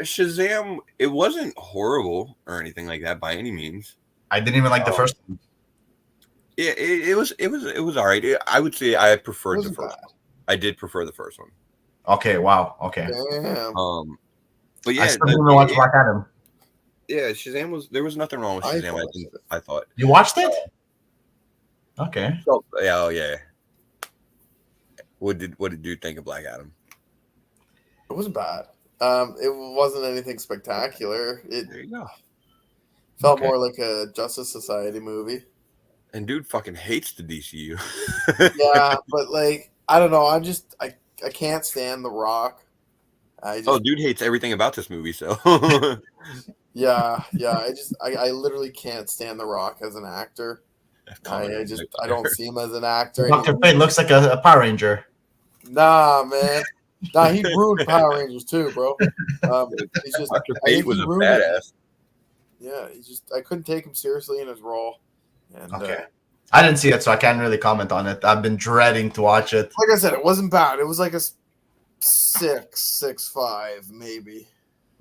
Shazam, it wasn't horrible or anything like that by any means.
I didn't even like the first one.
Yeah, it was all right. I would say I preferred the
Wasn't
first
bad.
one. I did prefer the first one.
Okay, wow. Okay.
Damn.
But yeah,
I still didn't watch Black Adam.
yeah, Shazam there was nothing wrong with
I
Shazam. I thought.
You watched it? Okay.
So, yeah, oh yeah. What did you think of Black Adam?
It wasn't bad. It wasn't anything spectacular. It
There you go.
felt
Okay.
more like a Justice Society movie.
And dude fucking hates the DCU.
Yeah, but like I don't know. I can't stand The Rock.
Oh, dude hates everything about this movie. So
yeah. I literally can't stand The Rock as an actor. I don't see him as an actor.
Dr. Fate looks like a Power Ranger.
Nah, man. Nah, he ruined Power Rangers too, bro. He's just
Dr.
I think
Fate was
he
a
ruined it.
badass.
Yeah, I couldn't take him seriously in his role. And
Okay. I didn't see it, so I can't really comment on it. I've been dreading to watch it.
like I said, it wasn't bad. It was like a 6.5 maybe.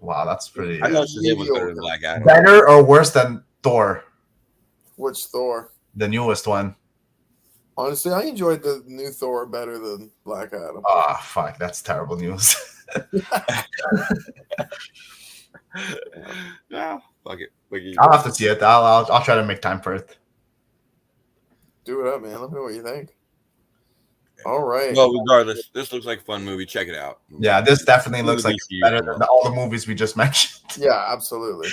Wow, that's pretty.
I know Shazam was better than
Mediocre.
Black Adam.
Better or worse than Thor,
Which Thor?
the newest one?
Honestly, I enjoyed the new Thor better than Black Adam.
Oh, fuck. That's terrible news.
No, fuck it.
I'll have to see it. I'll try to make time for it.
Do it up, man. Let me know what you think. All right.
Well, regardless, this looks like a fun movie. Check it out.
Yeah, this definitely looks like
DCU
better
film.
than all the movies we just mentioned.
Yeah, absolutely.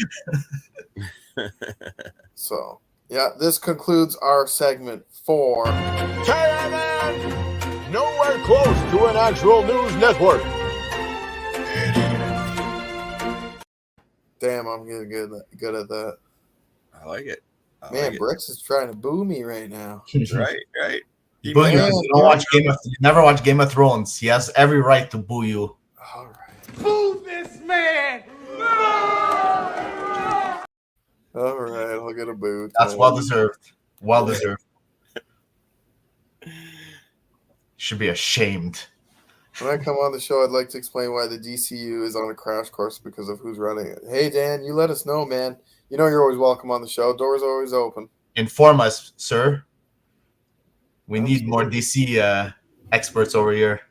So, yeah, this concludes our segment 4.
KNN! Nowhere close to an actual news network.
Damn, I'm getting good at that.
I like it. I
Man,
like
Bricks is trying to boo me right now.
it. Right.
Boo you.
Man,
You don't watch you never watch Game of Thrones. He has every right to boo you.
All right.
Boo this man!
All right, I'll get a boot.
That's well deserved. Well deserved. Should be ashamed.
When I come on the show, I'd like to explain why the DCU is on a crash course because of who's running it. Hey, Dan, you let us know, man. You know you're always welcome on the show. Doors are always open.
Inform us, sir. We need more DC experts over here.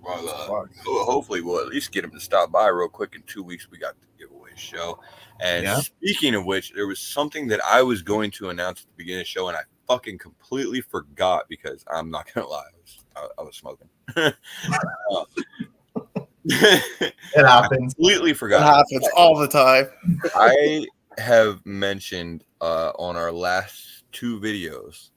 Well, hopefully we'll at least get him to stop by real quick. In 2 weeks, we got the giveaway show. And
Yeah.
Speaking of which, there was something that I was going to announce at the beginning of the show, and I fucking completely forgot because I'm not gonna lie, I was smoking.
It happens.
Completely
That
forgot.
happens all the time.
I have mentioned on our last 2 videos,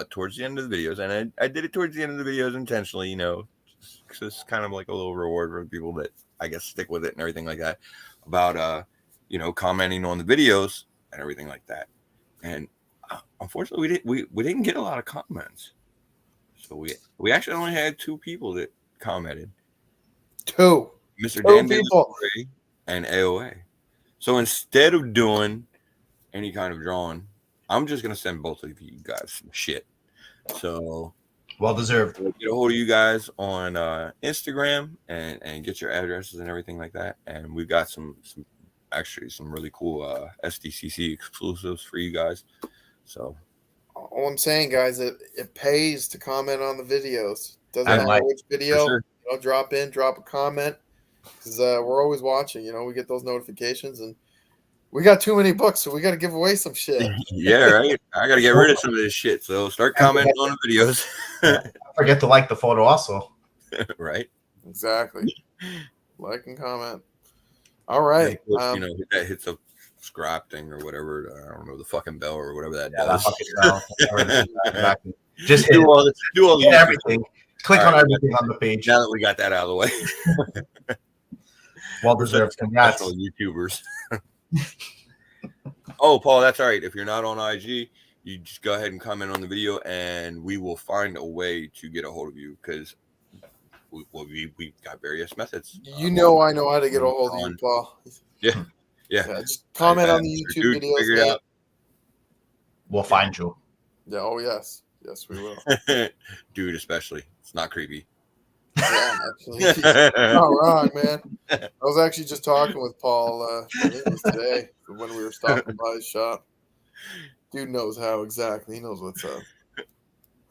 towards the end of the videos, and I did it towards the end of the videos intentionally, because it's kind of like a little reward for people that I guess stick with it and everything like that, about commenting on the videos and everything like that. And unfortunately, we didn't get a lot of comments, so we actually only had 2 people that commented.
2.
Mr.
2
Dan
people.
Davis and AOA. So instead of doing any kind of drawing, I'm just gonna send both of you guys some shit. So
Well deserved.
we'll get a hold of you guys on Instagram and get your addresses and everything like that. And we've got some really cool SDCC exclusives for you guys. So
All I'm saying, guys, it pays to comment on the videos. Doesn't
I
matter
like-
which
for
video.
sure.
Drop a comment, because we're always watching. We get those notifications, and we got too many books, so we got to give away some shit.
Yeah, right. I gotta get rid of some of this shit. So start commenting on the videos.
Don't forget to like the photo also.
Right.
Exactly. Like and comment. All right.
Hit that hits a subscribe thing or whatever. I don't know, the fucking bell or whatever that
Yeah, that
does.
fucking sound. Just hit
do all the
hit everything. Click
All
on
right.
everything on the page.
Now that we got that out of the way.
Well deserved. Congrats.
Professional YouTubers. Oh, Paul, that's all right. If you're not on IG, you just go ahead and comment on the video, and we will find a way to get a hold of you, because we got various methods.
I know how to get a hold of you, Paul.
Yeah.
Just comment on the
Mr.
YouTube
Dude
videos.
figured
man.
out.
We'll find you.
Yeah. Oh yes. Yes, we will.
Dude, especially. It's not creepy.
Yeah, actually, you're not wrong, man. I was actually just talking with Paul. I think it was today when we were stopping by his shop. Dude knows how exactly. He knows what's up.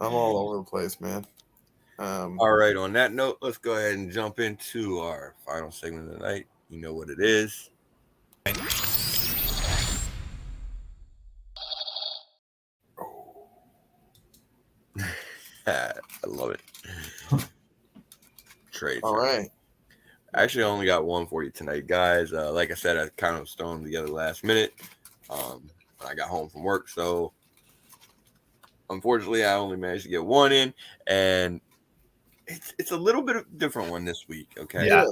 I'm all over the place, man.
All right. On that note, let's go ahead and jump into our final segment of the night. You know what it is. I love it. Trade.
All right.
I actually only got one for you tonight, guys. Like I said, I kind of thrown them together last minute. When I got home from work, so unfortunately, I only managed to get one in, and it's a little bit of a different one this week. Okay,
Yeah.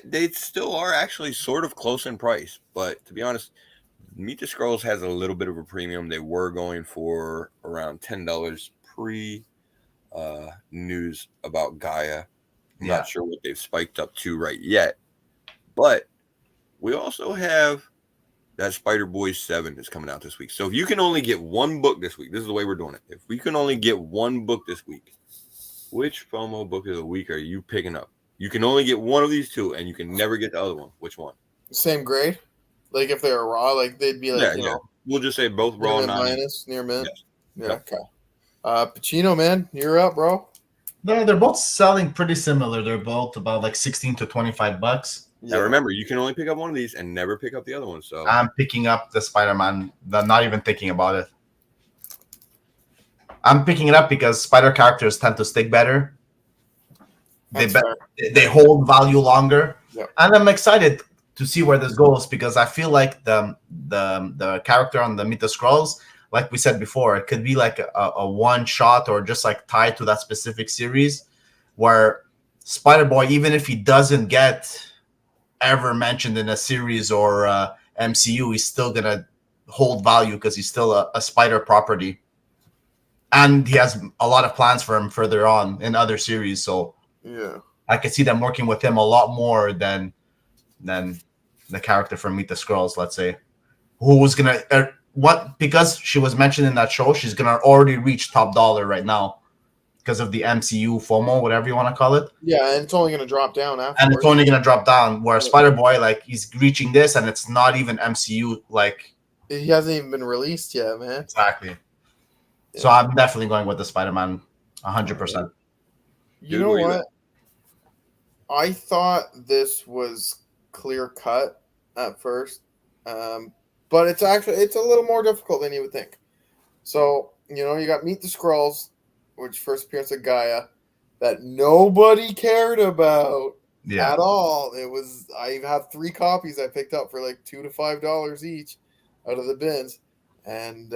they still are actually sort of close in price, but to be honest, Meet the Scrolls has a little bit of a premium. They were going for around $10 pre news about Gaia. I'm not sure what they've spiked up to right yet, but we also have that Spider-Boy 7 is coming out this week. So if you can only get one book this week, this is the way we're doing it. If we can only get one book this week, which FOMO book of the week are you picking up? You can only get one of these two, and you can never get the other one. Which one?
Same grade. Like if they were raw, like they'd be like,
We'll just say both raw
near mint
and
minus, near mint.
Yes.
Yeah.
Yep.
Okay. Pacino, man, you're up, bro.
No, they're both selling pretty similar. They're both about like $16 to $25.
Yeah. Now remember, you can only pick up one of these and never pick up the other one. So
I'm picking up the Spider-Man. I'm not even thinking about it. I'm picking it up because Spider characters tend to stick better. They hold value longer.
Yep.
And I'm excited to see where this goes because I feel like the character on the Meet the Scrolls, like we said before, it could be like a one shot or just like tied to that specific series where Spider-Boy, even if he doesn't get ever mentioned in a series or MCU, he's still gonna hold value because he's still a Spider property, and he has a lot of plans for him further on in other series. So
yeah,
I could see them working with him a lot more than the character from Meet the Scrolls, let's say, who was gonna because she was mentioned in that show, she's gonna already reach top dollar right now because of the MCU FOMO, whatever you want to call it.
Yeah, and it's only gonna drop down after.
And it's only gonna drop down. Where Spider-Boy, like, he's reaching this, and it's not even MCU. Like,
he hasn't even been released yet, man.
Exactly.
Yeah.
So I'm definitely going with the Spider-Man, 100%.
You know what? I thought this was clear cut at first, but it's a little more difficult than you would think. So you got Meet the Scrolls, which first appearance of Gaia, that nobody cared about at all. I have 3 copies I picked up for like $2 to $5 each out of the bins, and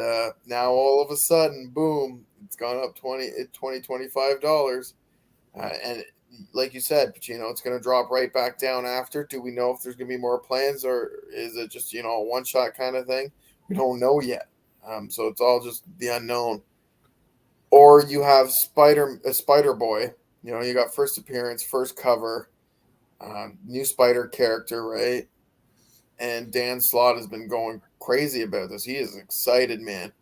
now all of a sudden, boom, it's gone up $25, and like you said, Pacino, it's going to drop right back down after. Do we know if there's going to be more plans, or is it just a one-shot kind of thing? We don't know yet. So it's all just the unknown. Or you have Spider-Boy. You got first appearance, first cover, new Spider character, right? And Dan Slott has been going crazy about this. He is excited, man.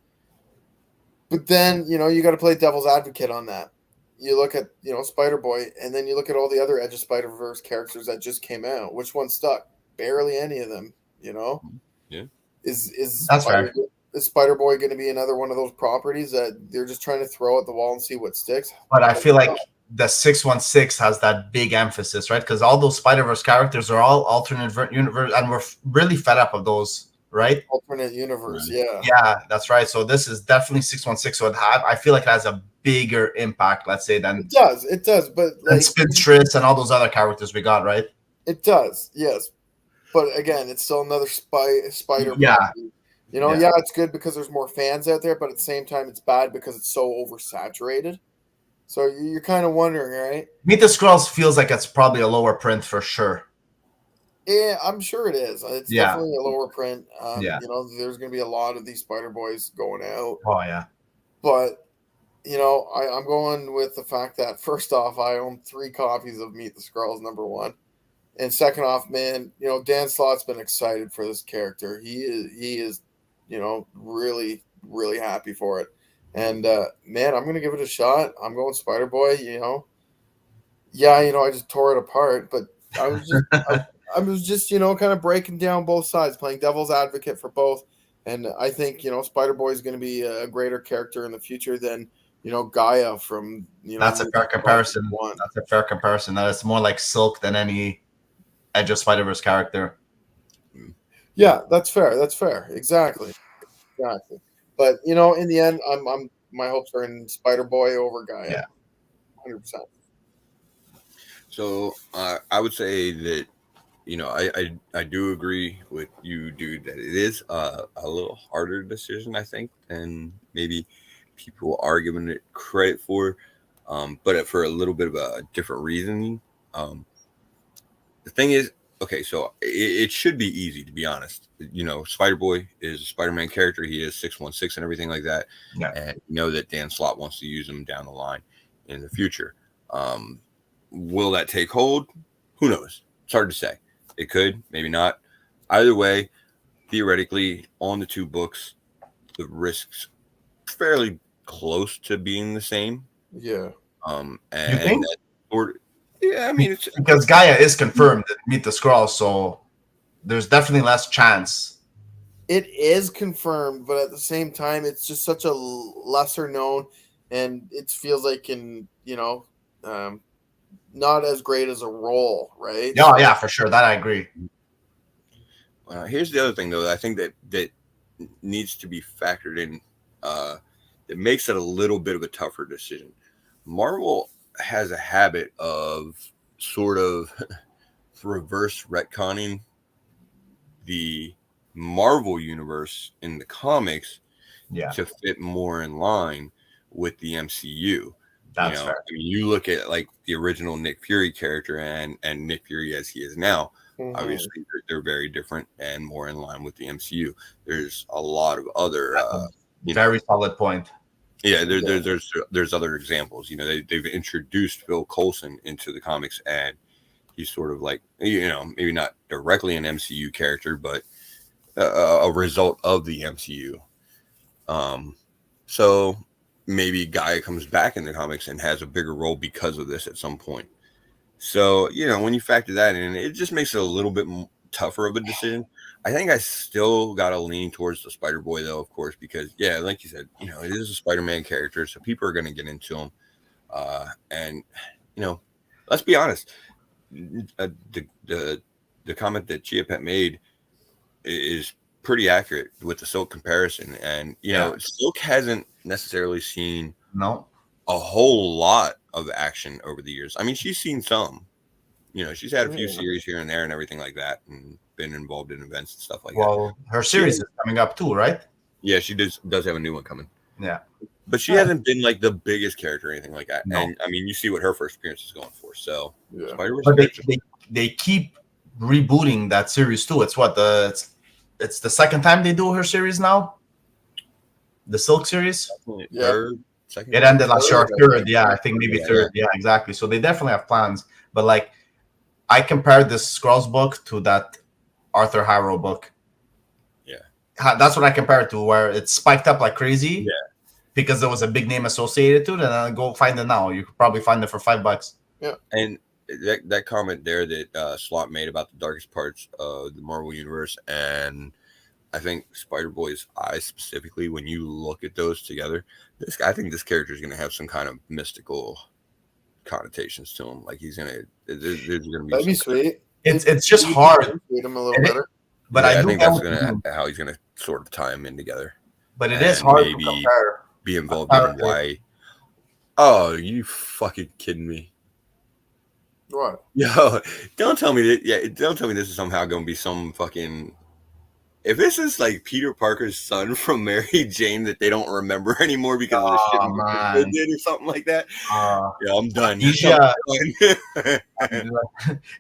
But then, you got to play devil's advocate on that. You look at, Spider-Boy, and then you look at all the other Edge of Spider-Verse characters that just came out. Which one stuck? Barely any of them,
Yeah.
Is
That's fair.
Is Spider-Boy going to be another one of those properties that they're just trying to throw at the wall and see what sticks?
But I feel like the 616 has that big emphasis, right? Because all those Spider-Verse characters are all alternate universe, and we're really fed up of those, right?
Alternate universe, yeah.
Yeah, that's right. So this is definitely 616. So I feel like it has a bigger impact, let's say, than
it does, but
like Spinstress and all those other characters we got, right?
It does, yes. But again, it's still another spider.
Yeah.
Property. It's good because there's more fans out there, but at the same time, it's bad because it's so oversaturated. So you're kind of wondering, right?
Meet the Scrolls feels like it's probably a lower print for sure.
Yeah, I'm sure it is. It's definitely a lower print. There's going to be a lot of these Spider Boys going out.
Oh, yeah.
But, I'm going with the fact that, first off, I own 3 copies of Meet the Scrolls, number 1. And second off, man, Dan Slott's been excited for this character. He is really, really happy for it. And man, I'm gonna give it a shot. I'm going Spider Boy. Yeah, I just tore it apart, but I was just I was just kind of breaking down both sides, playing devil's advocate for both. And I think Spider Boy is going to be a greater character in the future than Gaia from
That's a fair comparison.
One.
That's a fair comparison. That it's more like Silk than any Edge of Spider-Verse character.
Yeah, that's fair. That's fair. Exactly. But in the end, I'm my hopes are in Spider Boy over Gaia.
Yeah,
100%.
So I would say that I do agree with you, dude, that it is a little harder decision, I think, than maybe people are giving it credit for, but for a little bit of a different reasoning. The thing is, okay, so it should be easy, to be honest. Spider-Boy is a Spider-Man character. He is 616 and everything like that.
Yeah.
And that Dan Slott wants to use him down the line in the future. Will that take hold? Who knows? It's hard to say. It could, maybe not. Either way, theoretically, on the two books, the risks fairly close to being the same.
Yeah.
And
you think?
Yeah, I mean, it's
because Gaia is confirmed to meet the Skrull, so there's definitely less chance.
It is confirmed, but at the same time, it's just such a lesser known, and it feels like not as great as a role, right?
Yeah, for sure. That I agree.
Here's the other thing, though, that I think that needs to be factored in. That makes it a little bit of a tougher decision. Marvel has a habit of sort of reverse retconning the Marvel universe in the comics to fit more in line with the MCU.
That's fair.
I mean, you look at like the original Nick Fury character and Nick Fury as he is now. Mm-hmm. Obviously, they're very different and more in line with the MCU. There's a lot of other
very solid point.
Yeah, there's other examples. They've introduced Phil Coulson into the comics, and he's sort of like maybe not directly an MCU character, but a result of the MCU. So maybe Gaia comes back in the comics and has a bigger role because of this at some point. So when you factor that in, it just makes it a little bit tougher of a decision. I think I still got to lean towards the Spider-Boy, though, of course, because, yeah, like you said, it is a Spider-Man character, so people are going to get into him. And, let's be honest, the comment that Chia Pet made is pretty accurate with the Silk comparison. And, Silk hasn't necessarily seen a whole lot of action over the years. I mean, she's seen some. She's had a few series here and there and everything like that, and been involved in events and stuff like that.
Well, her series is coming up too, right?
Yeah, she does have a new one coming.
Yeah.
But she hasn't been like the biggest character or anything like that.
No.
And I mean, you see what her first appearance is going for. So
but they keep rebooting that series too. It's it's the second time they do her series now. The Silk series.
Third, second.
It ended last year. Third, yeah, I think maybe third. Yeah, exactly. So they definitely have plans. But like, I compared this Skrulls book to that Arthur Harrow book.
Yeah,
that's what I compared to, where it spiked up like crazy.
Yeah,
because there was a big name associated to it, and then go find it now. You could probably find it for $5.
Yeah,
and that comment there that Slott made about the darkest parts of the Marvel universe, and I think Spider-Boy's eyes specifically, when you look at those together, I think this character is going to have some kind of mystical connotations to him. Like there's going to be.
That'd be sweet.
It's just hard.
Read him a little better.
But I think that's how he's going to sort of tie him in together.
But it is hard
maybe
to compare.
Be involved in why. Oh, you fucking kidding me?
What?
Yo, don't tell me that. Yeah, don't tell me this is somehow going to be some fucking. If this is like Peter Parker's son from Mary Jane that they don't remember anymore because of the shit they did or something like that, yeah, I'm done.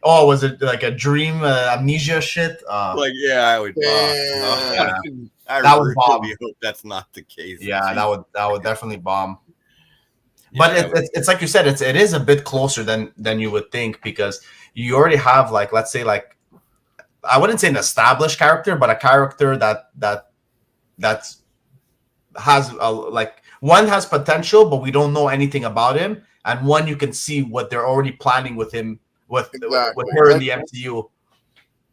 Was it like a dream amnesia shit?
Like, yeah, I would.
That would bomb.
Hope that's not the case.
Yeah, that would definitely bomb. But it's like you said, it is a bit closer than you would think, because you already have let's say I wouldn't say an established character, but a character that that's has one has potential, but we don't know anything about him, and one you can see what they're already planning with him with her in the MCU.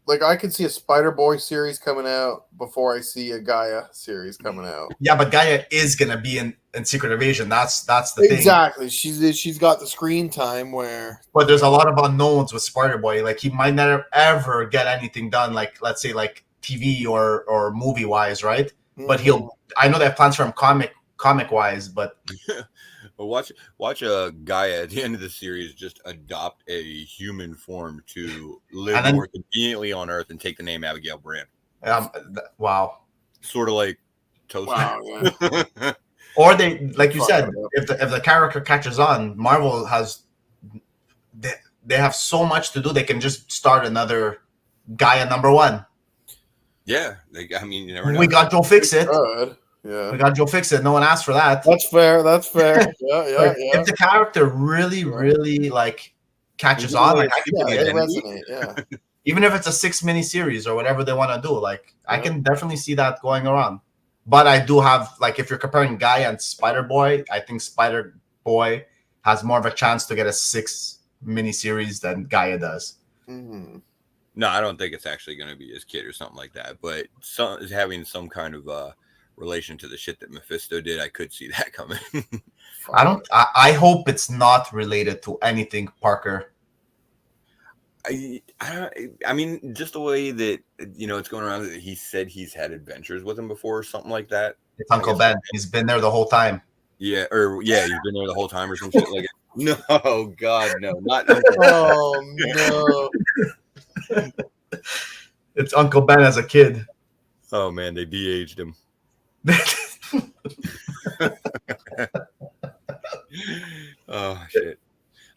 Like I could see a Spider-Boy series coming out before I see a Gaia series coming out.
Yeah, but Gaia is gonna be in Secret Invasion. That's the thing.
Exactly. She's got the screen time where.
But there's a lot of unknowns with Spider-Boy. Like he might never ever get anything done. Like let's say like TV or movie wise, right? Mm-hmm. But I know they have plans for him comic wise, but.
But watch a guy at the end of the series just adopt a human form to live more conveniently on Earth and take the name Abigail Brand.
Wow.
Sort of like Toast.
Wow, yeah.
Or they, like you said, if the character catches on, Marvel has they have so much to do. They can just start another Gaia #1.
Yeah, I mean, you never know.
We got Joe Fixit.
Yeah,
we got Joe Fixit. No one asked for that.
That's fair. Yeah.
If the character really like catches on, like I can
resonate. Yeah.
Even if it's a 6 miniseries or whatever they want to do, like I can definitely see that going around. But I do have like if you're comparing Gaia and Spider-Boy, I think Spider-Boy has more of a chance to get a 6 miniseries than Gaia does.
Mm-hmm.
No, I don't think it's actually going to be his kid or something like that. But having some kind of relation to the shit that Mephisto did, I could see that coming.
I hope it's not related to anything Parker.
I mean, just the way that it's going around. He said he's had adventures with him before, or something like that.
It's Uncle Ben. He's been there the whole time.
Yeah, he's been there the whole time, or some shit like it. No, God, no, not.
Oh no.
It's Uncle Ben as a kid.
Oh man, they de-aged him. Oh shit!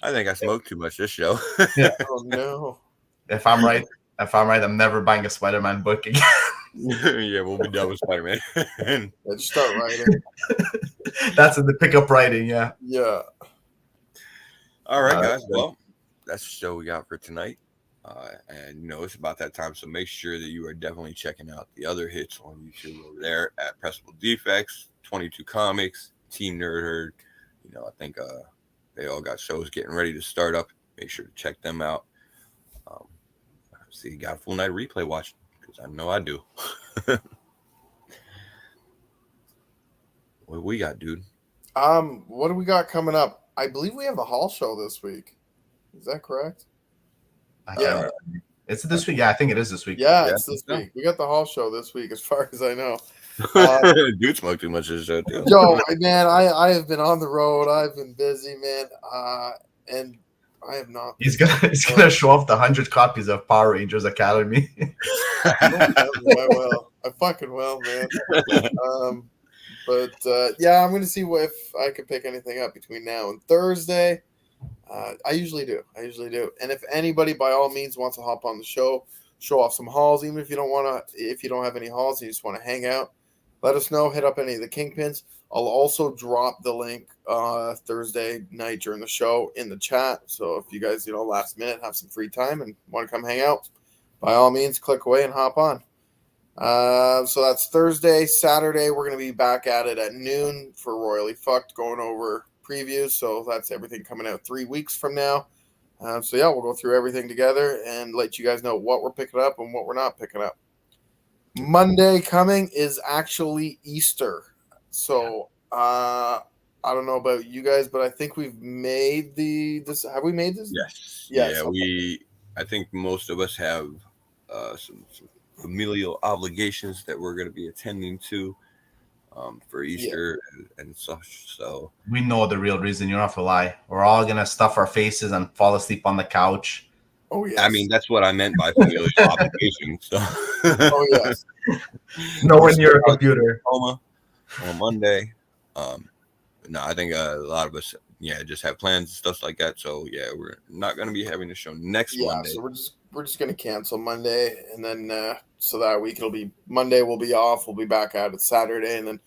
I think I smoked too much this show.
Yeah.
Oh no!
If I'm right, I'm never buying a Spider-Man book again.
Yeah, we'll be done with Spider-Man.
Let's start writing.
That's in the pickup writing. Yeah.
Yeah.
All right, guys. Well, that's the show we got for tonight. And it's about that time, so make sure that you are definitely checking out the other hits on YouTube over there at Pressable Defects, 22 Comics, Team Nerd Herd. I think they all got shows getting ready to start up. Make sure to check them out. See, you got a full night replay watching because I know I do. What we got, dude?
What do we got coming up? I believe we have a hall show this week. Is that correct?
Yeah. It's this week. Yeah, I think it is this week.
Yeah, it's this week. We got the hall show this week, as far as I know.
Dude smoked too much this show too.
Yo, man, I have been on the road. I've been busy, man. And I have not.
He's gonna show off the 100 copies of Power Rangers Academy.
I will. I fucking will, man. But I'm gonna see if I can pick anything up between now and Thursday. I usually do. And if anybody, by all means, wants to hop on the show, show off some hauls, even if you don't have any hauls, and you just want to hang out, let us know. Hit up any of the Kingpins. I'll also drop the link Thursday night during the show in the chat. So if you guys, last minute have some free time and want to come hang out, by all means, click away and hop on. So that's Thursday. Saturday, we're going to be back at it at noon for Royally Fucked, going over previews. So that's everything coming out 3 weeks from now. We'll go through everything together and let you guys know what we're picking up and what we're not picking up. Monday coming is actually Easter. So I don't know about you guys, but I think we've made this. Have we made this?
Yes.
Yes.
Yeah, I think most of us have some familial obligations that we're going to be attending to for Easter and such. So
we know the real reason. You don't have to lie. We're all gonna stuff our faces and fall asleep on the couch.
Oh yeah.
I mean, that's what I meant by familial obligation. So.
Oh yes.
Nowhere near a computer.
On Monday. No, I think a lot of us, just have plans and stuff like that. So we're not going to be having a show next Monday.
So we're just going to cancel Monday, and then so that week it'll be Monday. We'll be off. We'll be back at it Saturday, and then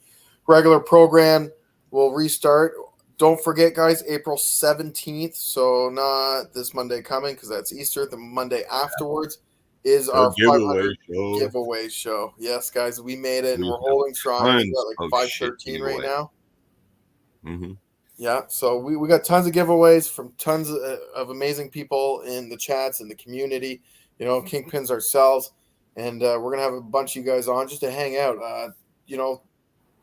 regular program will restart. Don't forget, guys, April 17th. So not this Monday coming because that's Easter. The Monday afterwards is our
giveaway
500 giveaway show. Yes, guys, we made it, and
We
we're
have
holding strong. We've got
tons
like
of shit
513
to
right
give away.
now.
Mm-hmm.
Yeah, so we got tons of giveaways from tons of amazing people in the chats and the community, you know, Kingpins ourselves. And we're going to have a bunch of you guys on just to hang out. You know,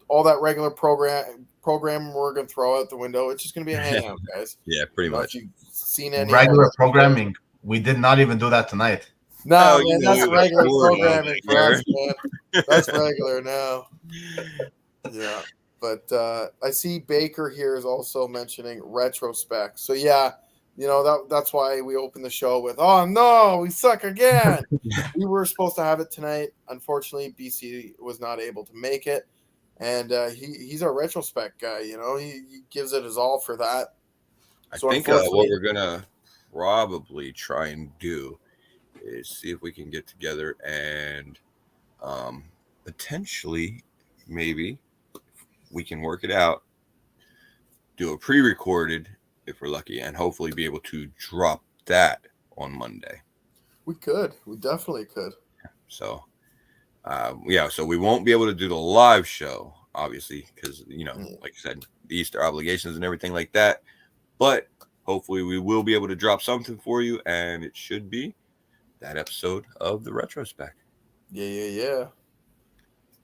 all that regular program we're going to throw out the window. It's just going to be a hangout, guys.
Yeah, pretty
You know,
much.
if you've seen any
Regular
of our
programming. We did not even do that tonight.
No,
Oh,
man,
you know,
that's
we were
regular
bored,
programming for
yeah.
us, man. That's regular now. Yeah. But I see Baker here is also mentioning retrospect. So yeah, you know, that's why we opened the show with, oh no, we suck again. We were supposed to have it tonight. Unfortunately, BC was not able to make it. And he's our retrospect guy, you know, he gives it his all for that.
I
So
think what
unfortunately,
we're gonna probably try and do is see if we can get together and potentially maybe we can work it out, do a pre-recorded if we're lucky, and hopefully be able to drop that on Monday.
we definitely could.
So yeah, so we won't be able to do the live show, obviously, because, you know, like I said, the Easter obligations and everything like that. But hopefully we will be able to drop something for you, and it should be that episode of the retrospect.
Yeah.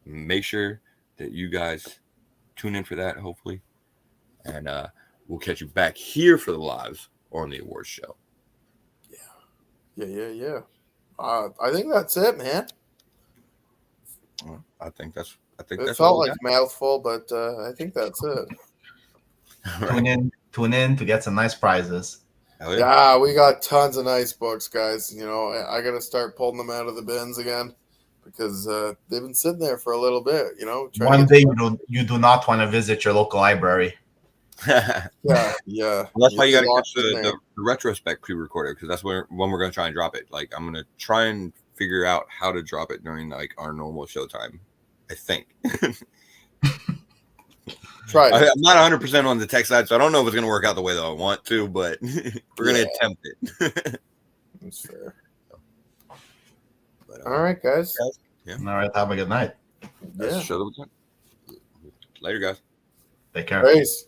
Make sure that you guys tune in for that, hopefully. And we'll catch you back here for the lives or on the awards show.
Yeah. I think that's it, man.
I think that's
It felt like a mouthful, but I think that's it.
Right.
Tune in to get some nice prizes.
Yeah, we got tons of nice books, guys. You know, I got to start pulling them out of the bins again because they've been sitting there for a little bit. You know,
One day you do not want to visit your local library.
Yeah.
Well, that's why you got to
locked
catch
in there.
the retrospect pre-recorded, because that's when we're going to try and drop it. Like, I'm going to try and figure out how to drop it during like our normal show time, I think.
Try it.
I'm not 100% on the tech side, so I don't know if it's going to work out the way that I want to, but we're going to attempt it.
That's fair.
But,
All right, guys.
All right, have a good night.
That's the show that we're done. Later, guys.
Take care.
Peace.